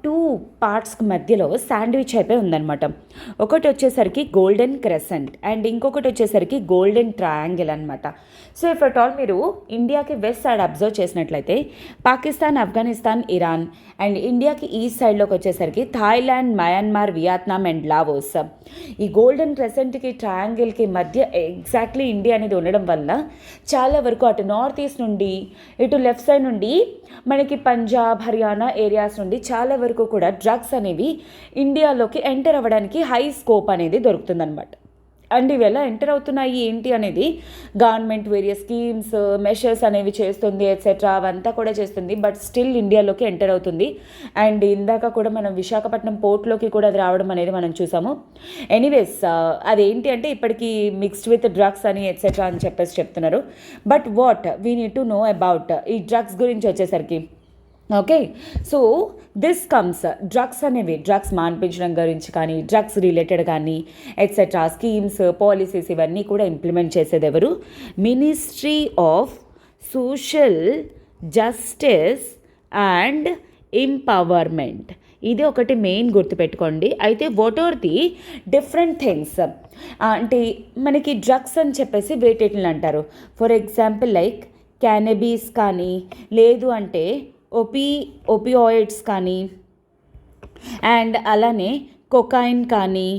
2 పార్ట్స్కి మధ్యలో శాండ్విచ్ అయిపోయి ఉందన్నమాట. ఒకటి వచ్చేసరికి గోల్డెన్ క్రెసెంట్ అండ్ ఇంకొకటి వచ్చేసరికి గోల్డెన్ ట్రయాంగిల్ అనమాట. సో ఇఫ్ అట్ ఆల్ మీరు ఇండియాకి వెస్ట్ సైడ్ అబ్జర్వ్ చేసినట్లయితే పాకిస్తాన్, ఆఫ్ఘనిస్తాన్, ఇరాన్, అండ్ ఇండియాకి ఈస్ట్ సైడ్లోకి వచ్చేసరికి Thailand, Myanmar, Vietnam and Laos. ఈ గోల్డెన్ క్రెసెంట్కి ట్రయాంగిల్కి మధ్య ఎగ్జాక్ట్లీ ఇండియా అనేది ఉండడం వల్ల చాలా వరకు అటు నార్త్ ఈస్ట్ నుండి ఇటు లెఫ్ట్ సైడ్ నుండి మనకి పంజాబ్, హర్యానా ఏరియాస్ నుండి చాలా వరకు కూడా డ్రగ్స్ అనేవి ఇండియాలోకి ఎంటర్ అవ్వడానికి హై స్కోప్ అనేది దొరుకుతుందన్నమాట. అండ్ ఇవి ఎలా ఎంటర్ అవుతున్నాయి ఏంటి అనేది గవర్నమెంట్ వేరియస్ స్కీమ్స్, మెషర్స్ అనేవి చేస్తుంది ఎట్సెట్రా అవంతా కూడా చేస్తుంది, బట్ స్టిల్ ఇండియాలోకి ఎంటర్ అవుతుంది. అండ్ ఇందాక కూడా మనం విశాఖపట్నం పోర్ట్లోకి కూడా అది రావడం అనేది మనం చూసాము. ఎనీవేస్ అదేంటి అంటే ఇప్పటికీ మిక్స్డ్ విత్ డ్రగ్స్ అని ఎట్సెట్రా అని చెప్తున్నారు. But what we need to know about ఈ డ్రగ్స్ గురించి వచ్చేసరికి, okay. So this comes drugs అనేవి డ్రగ్స్ మాన్పించడం గురించి కానీ, డ్రగ్స్ రిలేటెడ్ కానీ ఎట్సెట్రా స్కీమ్స్, పాలసీస్ ఇవన్నీ కూడా ఇంప్లిమెంట్ చేసేది ఎవరు? Ministry of social justice and empowerment. ఇది ఒకటి మెయిన్ గుర్తుపెట్టుకోండి. అయితే what are the different things అంటే మనకి డ్రగ్స్ అని చెప్పేసి వేటేటిని అంటారు. ఫర్ ఎగ్జాంపుల్ లైక్ క్యానబీస్ కానీ, లేదు అంటే ఒపియాయిడ్స్ కానీ, అండ్ అలానే కొకైన్ కానీ,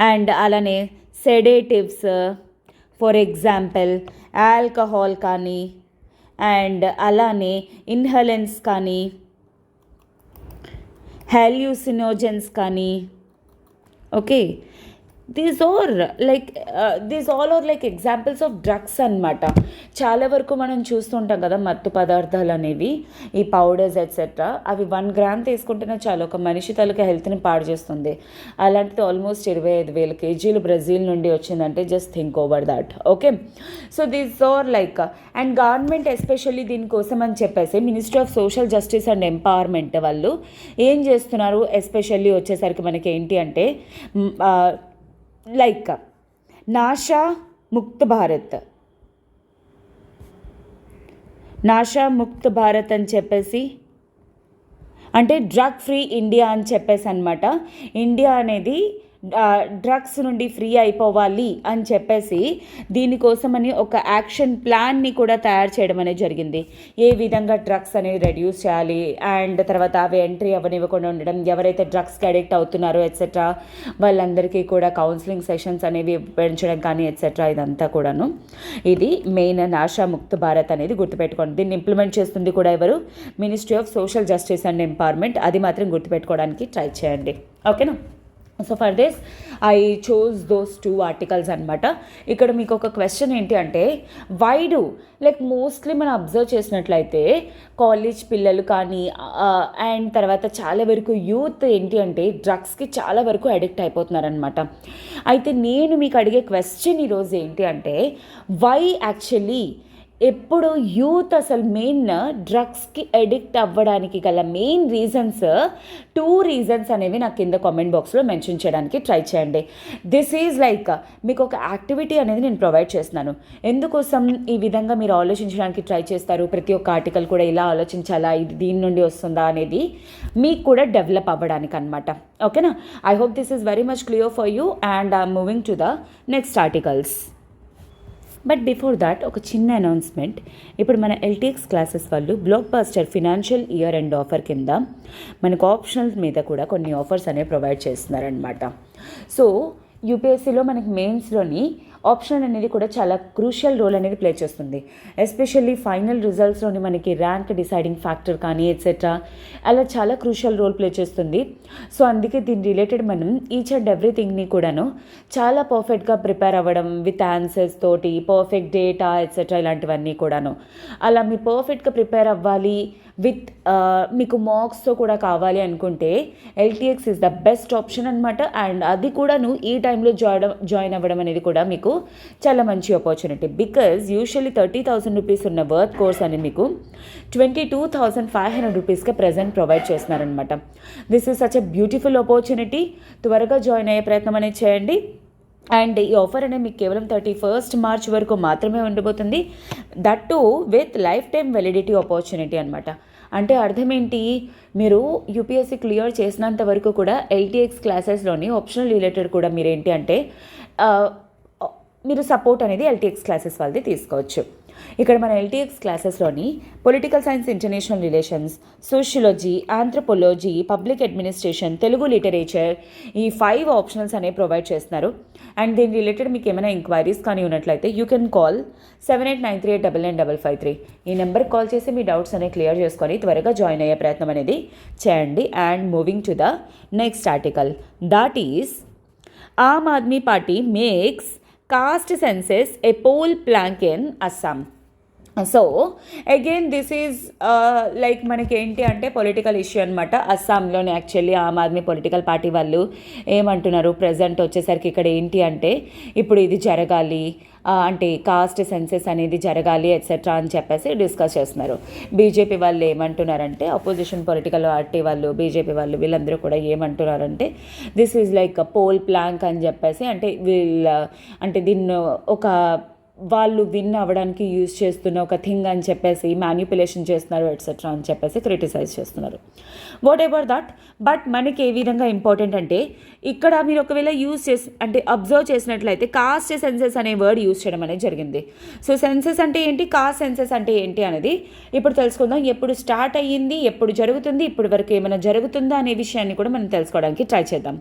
అండ్ అలానే సెడేటివ్స్, ఫర్ ఎగ్జాంపుల్ ఆల్కహాల్ కానీ, అండ్ అలానే ఇన్హలెన్స్ కానీ, హాల్యూసినోజన్స్ కానీ, okay. These all are like examples of drugs అనమాట. చాలా వరకు మనం చూస్తుంటాం కదా మత్తు పదార్థాలు అనేవి, ఈ పౌడర్స్ ఎట్సెట్రా, అవి 1 గ్రామ్ తీసుకుంటేనే చాలు ఒక మనిషి తాలూకా హెల్త్ని పాడు చేస్తుంది. అలాంటిది ఆల్మోస్ట్ 25,000 కేజీలు బ్రెజిల్ నుండి వచ్చిందంటే just think over that, okay. So these are like and government especially దీనికోసం అని చెప్పేసి ministry of social justice and empowerment వాళ్ళు ఏం చేస్తున్నారు ఎస్పెషల్లీ వచ్చేసరికి మనకి ఏంటి అంటే లైక్ నాషా ముక్త్ భారత్ అని చెప్పేసి, అంటే డ్రగ్ ఫ్రీ ఇండియా అని చెప్పేసి అనమాట. ఇండియా అనేది డ్రగ్స్ నుండి ఫ్రీ అయిపోవాలి అని చెప్పేసి దీనికోసమని ఒక యాక్షన్ ప్లాన్ని కూడా తయారు చేయడం అనేది జరిగింది. ఏ విధంగా డ్రగ్స్ అనేది రెడ్యూస్ చేయాలి అండ్ తర్వాత అవి ఎంట్రీ అవ్వనివ్వకుండా ఉండడం, ఎవరైతే డ్రగ్స్కి అడిక్ట్ అవుతున్నారో ఎట్సెట్రా వాళ్ళందరికీ కూడా కౌన్సిలింగ్ సెషన్స్ అనేవి పెంచడం కానీ ఎట్సెట్రా ఇదంతా కూడాను. ఇది మెయిన్ నాషా ముక్త్ భారత్ అనేది గుర్తుపెట్టుకోండి. దీన్ని ఇంప్లిమెంట్ చేస్తుంది కూడా ఎవరు? Ministry of social justice and empowerment. అది మాత్రం గుర్తుపెట్టుకోవడానికి ట్రై చేయండి, ఓకేనా. So for this I chose those 2 articles అనమాట. ఇక్కడ మీకు ఒక క్వశ్చన్ ఏంటి అంటే వై డూ లైక్ మోస్ట్లీ మనం అబ్జర్వ్ చేసినట్లయితే కాలేజ్ పిల్లలు కానీ అండ్ తర్వాత చాలా వరకు యూత్ ఏంటి అంటే డ్రగ్స్కి చాలా వరకు అడిక్ట్ అయిపోతున్నారనమాట. అయితే నేను మీకు అడిగే క్వశ్చన్ ఈరోజు ఏంటి అంటే వై యాక్చువల్లీ ఎప్పుడు యూత్ అసలు మెయిన్ డ్రగ్స్కి అడిక్ట్ అవ్వడానికి గల మెయిన్ రీజన్స్ 2 రీజన్స్ అనేవి నాకు కింద కామెంట్ బాక్స్లో మెన్షన్ చేయడానికి ట్రై చేయండి. దిస్ ఈజ్ లైక్ మీకు ఒక యాక్టివిటీ అనేది నేను ప్రొవైడ్ చేస్తున్నాను. ఎందుకోసం ఈ విధంగా మీరు ఆలోచించడానికి ట్రై చేస్తారు, ప్రతి ఒక్క ఆర్టికల్ కూడా ఇలా ఆలోచించాలా, ఇది దీని నుండి వస్తుందా అనేది మీకు కూడా డెవలప్ అవ్వడానికి అనమాట, ఓకేనా. I hope this is very much clear for you and I'm moving to the next articles. But before that ఒక చిన్న అనౌన్స్మెంట్. ఇప్పుడు మన ఎల్టీఎక్స్ క్లాసెస్ వాళ్ళు blockbuster financial year end offer కింద మనకు ఆప్షనల్ మీద కూడా కొన్ని ఆఫర్స్ అనేవి ప్రొవైడ్ చేస్తున్నారనమాట. సో యూపీఎస్సీలో మనకి మెయిన్స్లోని ఆప్షన్ అనేది కూడా చాలా క్రూషియల్ రోల్ అనేది ప్లే చేస్తుంది. ఎస్పెషల్లీ ఫైనల్ రిజల్ట్స్లోని మనకి ర్యాంక్ డిసైడింగ్ ఫ్యాక్టర్ కానీ ఎట్సెట్రా అలా చాలా క్రూషియల్ రోల్ ప్లే చేస్తుంది. సో అందుకే దీని రిలేటెడ్ మనం ఈచ్ అండ్ ఎవ్రీథింగ్ని కూడాను చాలా పర్ఫెక్ట్గా ప్రిపేర్ అవ్వడం విత్ ఆన్సర్స్ తోటి పర్ఫెక్ట్ డేటా ఎట్సెట్రా ఇలాంటివన్నీ కూడాను అలా మీరు పర్ఫెక్ట్గా ప్రిపేర్ అవ్వాలి విత్ మీకు మార్క్స్తో కూడా కావాలి అనుకుంటే LTX is the best option అనమాట. అండ్ అది కూడాను ఈ టైంలో జాయిన్ అవ్వడం అనేది కూడా మీకు చాలా మంచి ఆపర్చునిటీ. బికాజ్ యూజువల్లీ 30,000 రూపీస్ ఉన్న వర్త్ కోర్స్ అనేది మీకు 22,500 రూపీస్కే ప్రజెంట్ ప్రొవైడ్ చేస్తున్నారనమాట. This is such a beautiful opportunity. త్వరగా జాయిన్ అయ్యే ప్రయత్నం అనేది చేయండి. అండ్ ఈ ఆఫర్ అనేది మీకు కేవలం 31st మార్చ్ వరకు మాత్రమే ఉండబోతుంది. That to with life time validity opportunity అనమాట. అంటే అర్థం ఏంటి, మీరు యూపీఎస్సీ క్లియర్ చేసినంత వరకు కూడా ఎల్టీఎక్స్ క్లాసెస్లోని ఆప్షనల్ రిలేటెడ్ కూడా మీరేంటి అంటే మీరు సపోర్ట్ అనేది ఎల్టీఎక్స్ క్లాసెస్ వాళ్ళది తీసుకోవచ్చు. ఇక్కడ మన ఎల్టీఎక్స్ క్లాసెస్లోని political science, international relations, sociology, anthropology, public administration, Telugu literature ఈ 5 ఆప్షనల్స్ అనేవి ప్రొవైడ్ చేస్తున్నారు. అండ్ దీని రిలేటెడ్ మీకు ఏమైనా ఎంక్వైరీస్ కానీ ఉన్నట్లయితే యూ కెన్ కాల్ 7893899553. ఈ నెంబర్కి కాల్ చేసి మీ డౌట్స్ అనేవి క్లియర్ చేసుకొని త్వరగా జాయిన్ అయ్యే ప్రయత్నం అనేది చేయండి. And moving to the next article, that is Aam Aadmi party makes caste census a poll plank in Assam. So again this is like మనకి ఏంటి అంటే పొలిటికల్ ఇష్యూ అనమాట. అస్సాంలోని actually Aam Aadmi political party వాళ్ళు ఏమంటున్నారు ప్రజెంట్ వచ్చేసరికి ఇక్కడ ఏంటి అంటే ఇప్పుడు ఇది జరగాలి అంటే కాస్ట్ సెన్సెస్ అనేది జరగాలి ఎట్సెట్రా అని చెప్పేసి డిస్కస్ చేస్తున్నారు. బీజేపీ వాళ్ళు ఏమంటున్నారంటే అపోజిషన్ పొలిటికల్ పార్టీ వాళ్ళు బీజేపీ వాళ్ళు వీళ్ళందరూ కూడా ఏమంటున్నారంటే this is like poll plank అని చెప్పేసి అంటే దీన్ని ఒక వాళ్ళు విన్ అవ్వడానికి యూజ్ చేస్తున్న ఒక థింగ్ అని చెప్పేసి మ్యానిపులేషన్ చేస్తున్నారు ఎట్సెట్రా అని చెప్పేసి క్రిటిసైజ్ చేస్తున్నారు. వాట్ ఎవర్ దట్, బట్ మనకి ఏ విధంగా ఇంపార్టెంట్ అంటే ఇక్కడ మీరు ఒకవేళ యూజ్ అంటే అబ్జర్వ్ చేసినట్లయితే కాస్ట్ సెన్సెస్ అనే వర్డ్ యూజ్ చేయడం అనేది జరిగింది. సో సెన్సెస్ అంటే ఏంటి, కాస్ట్ సెన్సెస్ అంటే ఏంటి అనేది ఇప్పుడు తెలుసుకుందాం. ఎప్పుడు స్టార్ట్ అయ్యింది, ఎప్పుడు జరుగుతుంది, ఇప్పటి వరకు ఏమైనా జరుగుతుందా అనే విషయాన్ని కూడా మనం తెలుసుకోవడానికి ట్రై చేద్దాం.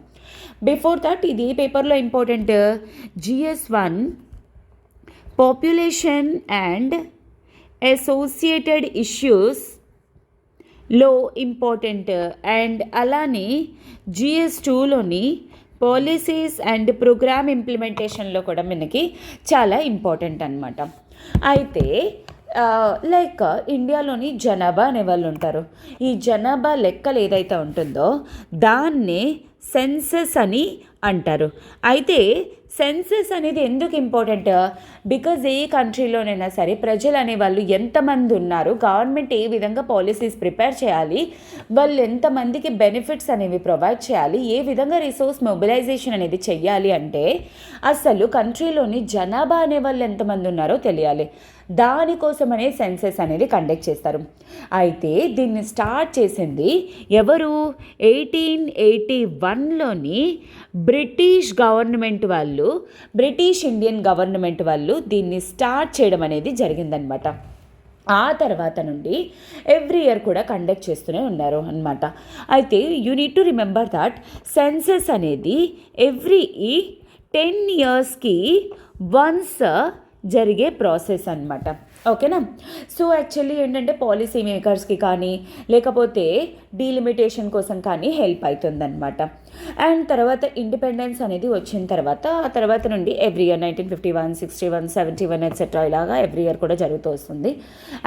బిఫోర్ దట్ ఇది పేపర్లో important GS1 population and associated ఇష్యూస్లో ఇంపార్టెంట్. అండ్ అలానే GS2లోని పాలసీస్ అండ్ ప్రోగ్రామ్ ఇంప్లిమెంటేషన్లో కూడా మనకి చాలా ఇంపార్టెంట్ అనమాట. అయితే లైక్ ఇండియాలోని జనాభా అనే వాళ్ళు ఉంటారు. ఈ జనాభా లెక్కలు ఏదైతే ఉంటుందో దాన్నే సెన్సస్ అని అంటారు. అయితే సెన్సస్ అనేది ఎందుకు ఇంపార్టెంట్, బికాజ్ ఏ కంట్రీలోనైనా సరే ప్రజలు అనేవాళ్ళు ఎంతమంది ఉన్నారు, గవర్నమెంట్ ఏ విధంగా పాలసీస్ ప్రిపేర్ చేయాలి, వాళ్ళు ఎంతమందికి బెనిఫిట్స్ అనేవి ప్రొవైడ్ చేయాలి, ఏ విధంగా రిసోర్స్ మొబిలైజేషన్ అనేది చెయ్యాలి అంటే అసలు కంట్రీలోని జనాభా అనే వాళ్ళు ఎంతమంది ఉన్నారో తెలియాలి. దానికోసమనే సెన్సెస్ అనేది కండక్ట్ చేస్తారు. అయితే దీన్ని స్టార్ట్ చేసింది ఎవరు, 1881లోని బ్రిటిష్ గవర్నమెంట్ వాళ్ళు, బ్రిటిష్ ఇండియన్ గవర్నమెంట్ వాళ్ళు దీన్ని స్టార్ట్ చేయడం అనేది జరిగిందనమాట. ఆ తర్వాత నుండి ఎవ్రీ ఇయర్ కూడా కండక్ట్ చేస్తూనే ఉన్నారు అన్నమాట. అయితే you need to remember that census అనేది ఎవ్రీ 10 yearsకి వన్స్ జరిగే ప్రాసెస్ అన్నమాట. ఓకేనా. సో యాక్చువల్లీ ఏంటంటే పాలసీ మేకర్స్కి కానీ లేకపోతే డీలిమిటేషన్ కోసం కానీ హెల్ప్ అవుతుందన్నమాట. అండ్ తర్వాత ఇండిపెండెన్స్ అనేది వచ్చిన తర్వాత ఆ తర్వాత నుండి ఎవ్రీ ఇయర్ 1951, 61, 71 ఎట్సెట్రా ఇలాగా ఎవ్రీ ఇయర్ కూడా జరుగుతూ వస్తుంది.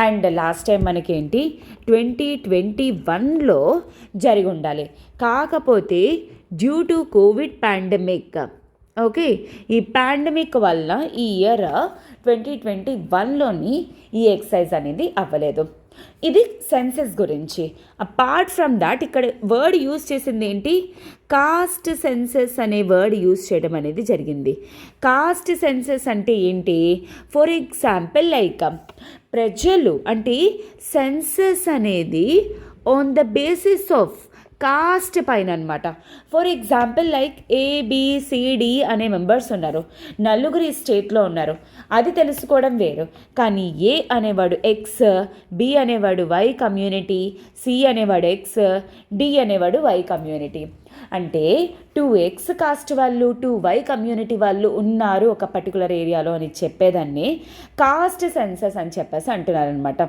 అండ్ లాస్ట్ టైం మనకేంటి 2021లో జరిగి ఉండాలి, కాకపోతే due to Covid pandemic, okay, ఈ పాండమిక్ వల్ల ఈ ఇయర్ 2021లోని ఈ ఎక్సర్సైజ్ అనేది అవ్వలేదు. ఇది సెన్సెస్ గురించి. అపార్ట్ ఫ్రమ్ దాట్ ఇక్కడ వర్డ్ యూజ్ చేసింది ఏంటి, కాస్ట్ సెన్సెస్ అనే వర్డ్ యూజ్ చేయడం అనేది జరిగింది. కాస్ట్ సెన్సెస్ అంటే ఏంటి, ఫర్ ఎగ్జాంపుల్ లైక్ ప్రజలు అంటే సెన్సెస్ అనేది on the basis of cost పైన అనమాట. ఫర్ ఎగ్జాంపుల్ లైక్ ఏబిసిడి అనే మెంబర్స్ ఉన్నారు, నలుగురు ఈ స్టేట్లో ఉన్నారు, అది తెలుసుకోవడం వేరు. కానీ ఏ అనేవాడు ఎక్స్, బి అనేవాడు వై కమ్యూనిటీ, సి అనేవాడు ఎక్స్, డి అనేవాడు వై కమ్యూనిటీ. అంటే 2x కాస్ట్ వాళ్ళు 2y కమ్యూనిటీ వాళ్ళు ఉన్నారు ఒక పర్టికులర్ ఏరియాలో అని చెప్పేదాన్ని కాస్ట్ సెన్సస్ అని చెప్పేసి అంటున్నారనమాట.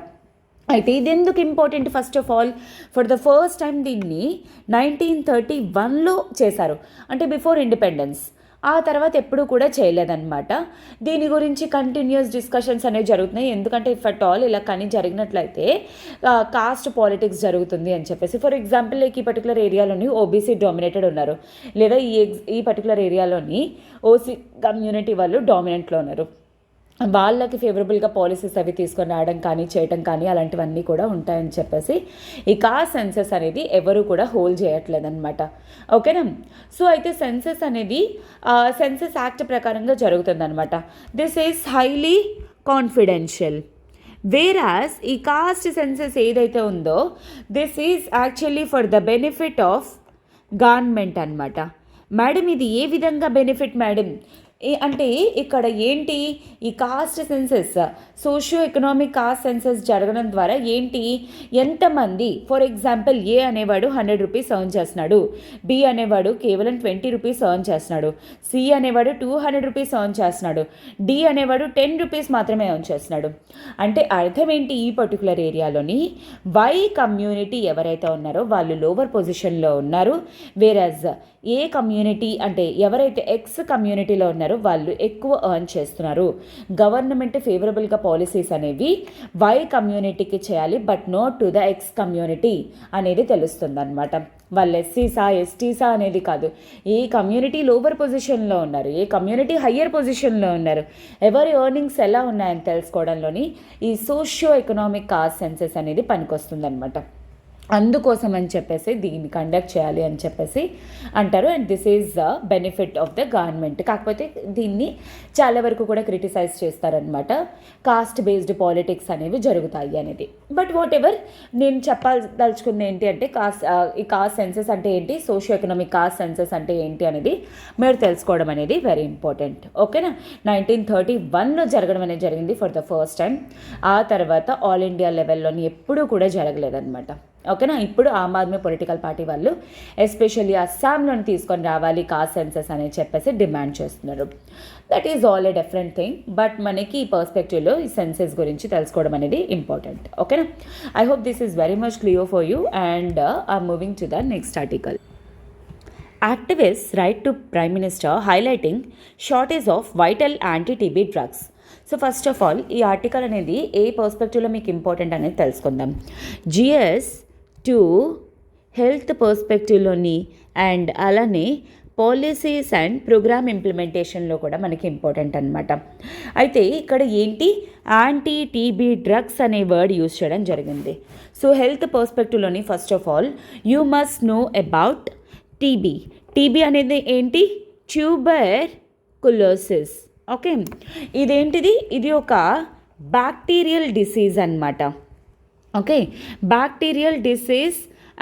అయితే ఇది ఎందుకు important? First of all for the first time దీన్ని 1931లో చేశారు, అంటే బిఫోర్ ఇండిపెండెన్స్. ఆ తర్వాత ఎప్పుడూ కూడా చేయలేదన్నమాట. దీని గురించి కంటిన్యూస్ డిస్కషన్స్ అనేవి జరుగుతున్నాయి. ఎందుకంటే ఇఫ్ అట్ ఆల్ ఇలా కానీ జరిగినట్లయితే కాస్ట్ పాలిటిక్స్ జరుగుతుంది అని చెప్పేసి. ఫర్ ఎగ్జాంపుల్ లైక్ ఈ పర్టికులర్ ఏరియాలోని ఓబీసీ డామినేటెడ్ ఉన్నారు, లేదా ఈ పర్టికులర్ ఏరియాలోని ఓసీ కమ్యూనిటీ వాళ్ళు డామినెంట్లో ఉన్నారు. వాళ్ళకి ఫేవరబుల్గా పాలసీస్ అవి తీసుకొని రావడం కానీ చేయటం కానీ అలాంటివన్నీ కూడా ఉంటాయని చెప్పేసి ఈ కాస్ట్ సెన్సస్ అనేది ఎవరు కూడా హోల్డ్ చేయట్లేదన్నమాట. ఓకేనా? సో అయితే సెన్సస్ అనేది సెన్సస్ యాక్ట్ ప్రకారంగా జరుగుతుందన్నమాట. This is highly confidential. Whereas ఈ కాస్ట్ సెన్సస్ ఏదైతే ఉందో this is actually for the benefit of government అనమాట. మేడం ఇది ఏ విధంగా బెనిఫిట్ మేడం అంటే ఇక్కడ ఏంటి, ఈ caste census socio economic caste census జరగడం ద్వారా ఏంటి, ఎంతమంది ఫర్ ఎగ్జాంపుల్ ఏ అనేవాడు 100 రూపీస్ ఎర్న్ చేస్తున్నాడు, బి అనేవాడు కేవలం 20 రూపీస్ ఎర్న్ చేస్తున్నాడు, సి అనేవాడు 200 రూపీస్ ఎర్న్ చేస్తున్నాడు, డి అనేవాడు 10 రూపీస్ మాత్రమే ఎర్న్ చేస్తున్నాడు. అంటే అర్థం ఏంటి, ఈ పర్టికులర్ ఏరియాలోని వై కమ్యూనిటీ ఎవరైతే ఉన్నారో వాళ్ళు లోవర్ పొజిషన్లో ఉన్నారు. వేరాజ్ ఏ కమ్యూనిటీ అంటే ఎవరైతే ఎక్స్ కమ్యూనిటీలో ఉన్నారో వాళ్ళు ఎక్కువ ఎర్న్ చేస్తున్నారు. గవర్నమెంట్ ఫేవరబుల్గా పాలసీస్ అనేవి వై కమ్యూనిటీకి చేయాలి, but note to the X community అనేది తెలుస్తుంది అనమాట. వాళ్ళు ఎస్సీసా ఎస్టీసా అనేది కాదు, ఏ కమ్యూనిటీ లోవర్ పొజిషన్లో ఉన్నారు, ఏ కమ్యూనిటీ హయ్యర్ పొజిషన్లో ఉన్నారు, ఎవరి ఎర్నింగ్స్ ఎలా ఉన్నాయని తెలుసుకోవడంలోని ఈ సోషియో ఎకనామిక్ కాస్ట్ సెన్సస్ అనేది పనికొస్తుంది అనమాట. అందుకోసం అని చెప్పేసి దీన్ని కండక్ట్ చేయాలి అని చెప్పేసి అంటారు. And this is the benefit of the government. కాకపోతే దీన్ని చాలా వరకు కూడా క్రిటిసైజ్ చేస్తారనమాట, కాస్ట్ బేస్డ్ పాలిటిక్స్ అనేవి జరుగుతాయి అనేది. బట్ వాట్ ఎవర్, నేను చెప్పదలుచుకుంది ఏంటి అంటే ఈ కాస్ట్ సెన్సస్ అంటే ఏంటి, సోషియో ఎకనామిక్ కాస్ట్ సెన్సస్ అంటే ఏంటి అనేది మీరు తెలుసుకోవడం అనేది వెరీ ఇంపార్టెంట్. ఓకేనా? 1931లో జరగడం అనేది జరిగింది ఫర్ ద ఫస్ట్ టైం. ఆ తర్వాత ఆల్ ఇండియా లెవెల్లోని ఎప్పుడూ కూడా జరగలేదన్నమాట. ఓకేనా? ఇప్పుడు ఆమ్ ఆద్మీ పొలిటికల్ పార్టీ వాళ్ళు ఎస్పెషల్లీ అస్సాంలోని తీసుకొని రావాలి కాస్ట్ సెన్సస్ అని చెప్పేసి డిమాండ్ చేస్తున్నారు. That is all a different thing. But మనకి ఈ పర్స్పెక్టివ్లో ఈ సెన్సస్ గురించి తెలుసుకోవడం అనేది ఇంపార్టెంట్. ఓకేనా? I hope this is very much clear for you and I'm moving to the next article. Activists write to Prime Minister highlighting shortage of vital anti-TB drugs. So first of all ఈ article అనేది ఏ పర్స్పెక్టివ్లో మీకు important అనేది తెలుసుకుందాం. GS two health పర్స్పెక్టివ్లోని and అలానే policies and programme ఇంప్లిమెంటేషన్లో కూడా మనకి ఇంపార్టెంట్ అనమాట. అయితే ఇక్కడ ఏంటి, యాంటీ టీబీ డ్రగ్స్ అనే వర్డ్ యూజ్ చేయడం జరిగింది. సో హెల్త్ పర్స్పెక్టివ్లోని first of all you must know about TB. TB అనేది ఏంటి, ట్యూబర్ కులోసిస్. ఓకే, ఇదేంటిది, ఇది ఒక బ్యాక్టీరియల్ డిసీజ్ అన్నమాట. ఓకే, బ్యాక్టీరియల్ డిసీజ్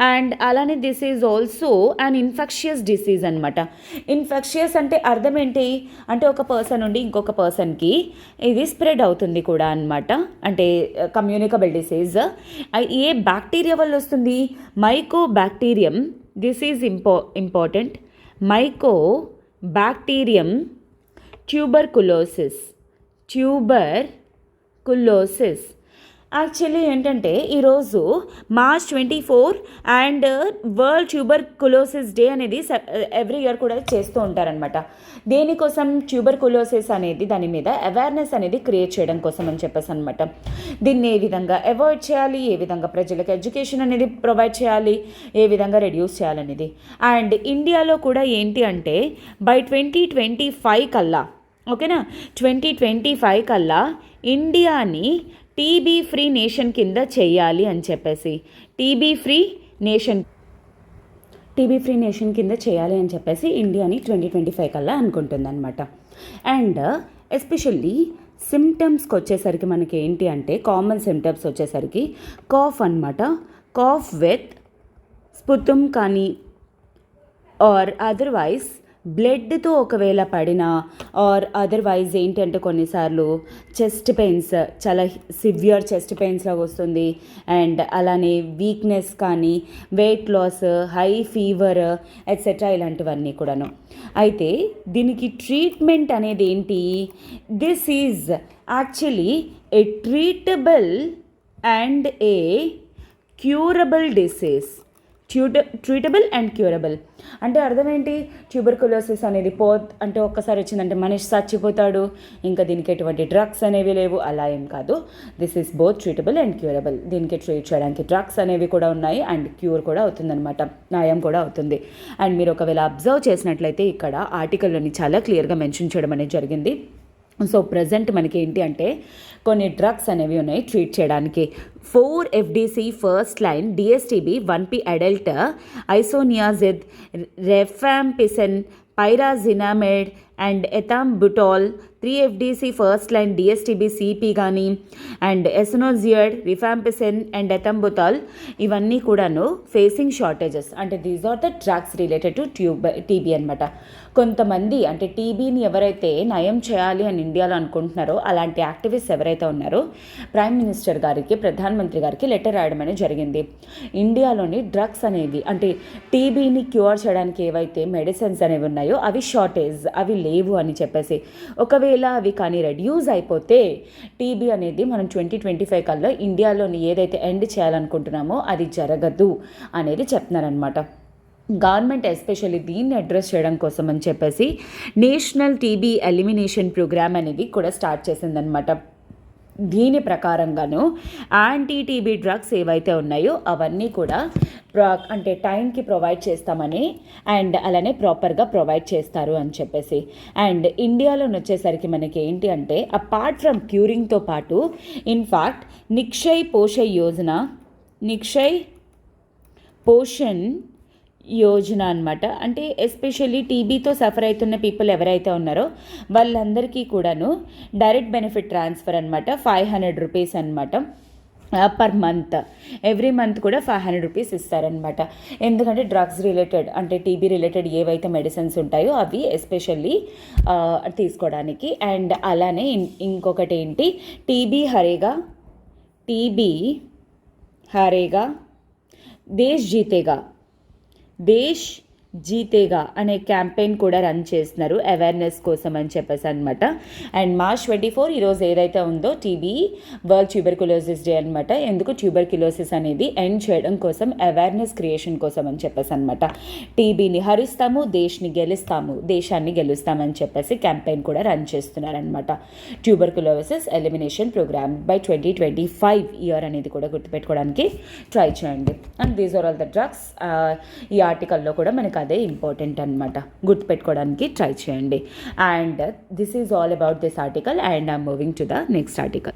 అండ్ అలానే this is also an infectious disease అనమాట. ఇన్ఫెక్షియస్ అంటే అర్థం ఏంటి అంటే ఒక పర్సన్ నుండి ఇంకొక పర్సన్కి ఇది స్ప్రెడ్ అవుతుంది కూడా అనమాట. అంటే కమ్యూనికబుల్ డిసీజ్. ఏ బ్యాక్టీరియా వల్ల వస్తుంది, mycobacterium. This is important. Mycobacterium tuberculosis. Actually ఏంటంటే ఈరోజు March 24 and world tuberculosis day అనేది ఎవ్రీ ఇయర్ కూడా చేస్తూ ఉంటారనమాట. దేనికోసం, ట్యూబర్కులోసిస్ అనేది దాని మీద అవేర్నెస్ అనేది క్రియేట్ చేయడం కోసం అని చెప్పేసి అనమాట. దీన్ని ఏ విధంగా అవాయిడ్ చేయాలి, ఏ విధంగా ప్రజలకు ఎడ్యుకేషన్ అనేది ప్రొవైడ్ చేయాలి, ఏ విధంగా రెడ్యూస్ చేయాలనేది. అండ్ ఇండియాలో కూడా ఏంటి అంటే బై 2025 కల్లా, ఓకేనా, 2025 కల్లా ఇండియాని టీబీ ఫ్రీ నేషన్ కింద చేయాలి అని చెప్పేసి, టీబీ ఫ్రీ నేషన్ కింద చేయాలి అని చెప్పేసి ఇండియాని 2025 కల్లా అనుకుంటుందన్నమాట. అండ్ ఎస్పెషల్లీ సిమ్టమ్స్కి వచ్చేసరికి మనకి ఏంటి అంటే కామన్ సిమ్టమ్స్ వచ్చేసరికి కాఫ్ అనమాట. కాఫ్ విత్ స్పుతం కానీ ఆర్ అదర్వైజ్ బ్లడ్తో ఒకవేళ పడినా ఆర్ అదర్వైజ్ ఏంటంటే కొన్నిసార్లు చెస్ట్ పెయిన్స్, చాలా సివియర్ చెస్ట్ పెయిన్స్ లాగా వస్తుంది. అండ్ అలానే వీక్నెస్ కానీ, weight loss, high fever etcetera ఇలాంటివన్నీ కూడాను. అయితే దీనికి ట్రీట్మెంట్ అనేది ఏంటి? This is actually a treatable and a curable disease. Treatable and curable అంటే అర్థం ఏంటి? ట్యూబర్కులోసిస్ అనేది అంటే ఒక్కసారి వచ్చిందంటే మనిషి చచ్చిపోతాడు, ఇంకా దీనికి ఎటువంటి డ్రగ్స్ అనేవి లేవు, అలా ఏం కాదు. This is both treatable and curable. దీనికి ట్రీట్ చేయడానికి డ్రగ్స్ అనేవి కూడా ఉన్నాయి అండ్ క్యూర్ కూడా అవుతుందన్నమాట, నయం కూడా అవుతుంది. అండ్ మీరు ఒకవేళ అబ్జర్వ్ చేసినట్లయితే ఇక్కడ ఆర్టికల్లోని చాలా క్లియర్గా మెన్షన్ చేయడం అనేది జరిగింది. సో ప్రజెంట్ మనకి ఏంటి అంటే కొన్ని డ్రగ్స్ అనేవి ఉన్నాయి ట్రీట్ చేయడానికి. 4 FDC first line DSTB 1P adult isoniazid rifampicin pyrazinamide and ethambutol. 3 FDC first line DSTB CP కానీ and isoniazid rifampicin and ethambutol ఇవన్నీ కూడాను ఫేసింగ్ షార్టేజెస్. అంటే these are the drugs related to TB అనమాట. కొంతమంది అంటే టీబీని ఎవరైతే నయం చేయాలి అని ఇండియాలో అనుకుంటున్నారో అలాంటి యాక్టివిస్ట్ ఎవరైతే ఉన్నారో ప్రైమ్ మినిస్టర్ గారికి, ప్రధానమంత్రి గారికి లెటర్ రాయడం అనేది జరిగింది. ఇండియాలోని డ్రగ్స్ అనేవి అంటే టీబీని క్యూర్ చేయడానికి ఏవైతే మెడిసిన్స్ అనేవి ఉన్నాయో అవి షార్టేజ్, అవి లేవు అని చెప్పేసి. ఒకవేళ అవి కానీ రెడ్యూస్ అయిపోతే టీబీ అనేది మనం 2025 కల్లా ఇండియాలోని ఏదైతే ఎండ్ చేయాలనుకుంటున్నామో అది జరగదు అనేది చెప్తున్నారనమాట. గవర్నమెంట్ ఎస్పెషల్లీ దీన్ని అడ్రస్ చేయడం కోసం అని చెప్పేసి నేషనల్ టీబీ ఎలిమినేషన్ ప్రోగ్రామ్ అనేది కూడా స్టార్ట్ చేసిందనమాట. దీని ప్రకారంగాను యాంటీ టీబీ డ్రగ్స్ ఏవైతే ఉన్నాయో అవన్నీ కూడా అంటే టైంకి ప్రొవైడ్ చేస్తామని అండ్ అలానే ప్రాపర్గా ప్రొవైడ్ చేస్తారు అని చెప్పేసి. అండ్ ఇండియాలోని వచ్చేసరికి మనకి ఏంటి అంటే అపార్ట్ ఫ్రమ్ క్యూరింగ్తో పాటు ఇన్ఫ్యాక్ట్ నిక్షయ్ పోషణ్ యోజన అనమాట. అంటే ఎస్పెషల్లీ టీబీతో సఫర్ అవుతున్న పీపుల్ ఎవరైతే ఉన్నారో వాళ్ళందరికీ కూడాను డైరెక్ట్ బెనిఫిట్ ట్రాన్స్ఫర్ అనమాట. 500 రూపీస్ అనమాట పర్ మంత్. ఎవ్రీ మంత్ కూడా 500 రూపీస్ ఇస్తారనమాట. ఎందుకంటే డ్రగ్స్ రిలేటెడ్ అంటే టీబీ రిలేటెడ్ ఏవైతే మెడిసిన్స్ ఉంటాయో అవి ఎస్పెషల్లీ తీసుకోవడానికి. అండ్ అలానే ఇంకొకటి ఏంటి, టీబీ హరేగా దేశ్ జీతేగా అనే క్యాంపెయిన్ కూడా రన్ చేస్తున్నారు అవేర్నెస్ కోసం అని చెప్పేసి అనమాట. అండ్ March 24 ఈరోజు ఏదైతే ఉందో టీబీ వరల్డ్ ట్యూబర్కులోసిస్ డే అనమాట. ఎందుకు ట్యూబర్కులోసిస్ అనేది ఎండ్ చేయడం కోసం, అవేర్నెస్ క్రియేషన్ కోసం అని చెప్పేసి అనమాట. టీబీని హరిస్తాము, దేశాన్ని గెలుస్తామని చెప్పేసి క్యాంపెయిన్ కూడా రన్ చేస్తున్నారనమాట. Tuberculosis elimination programme by 2025 year అనేది కూడా గుర్తుపెట్టుకోవడానికి ట్రై చేయండి. And these are all the drugs. ఈ ఆర్టికల్లో కూడా మనకి అదే ఇంపార్టెంట్ అనమాట, గుర్తుపెట్టుకోవడానికి ట్రై చేయండి. And this is all about this article and I'm moving to the next article.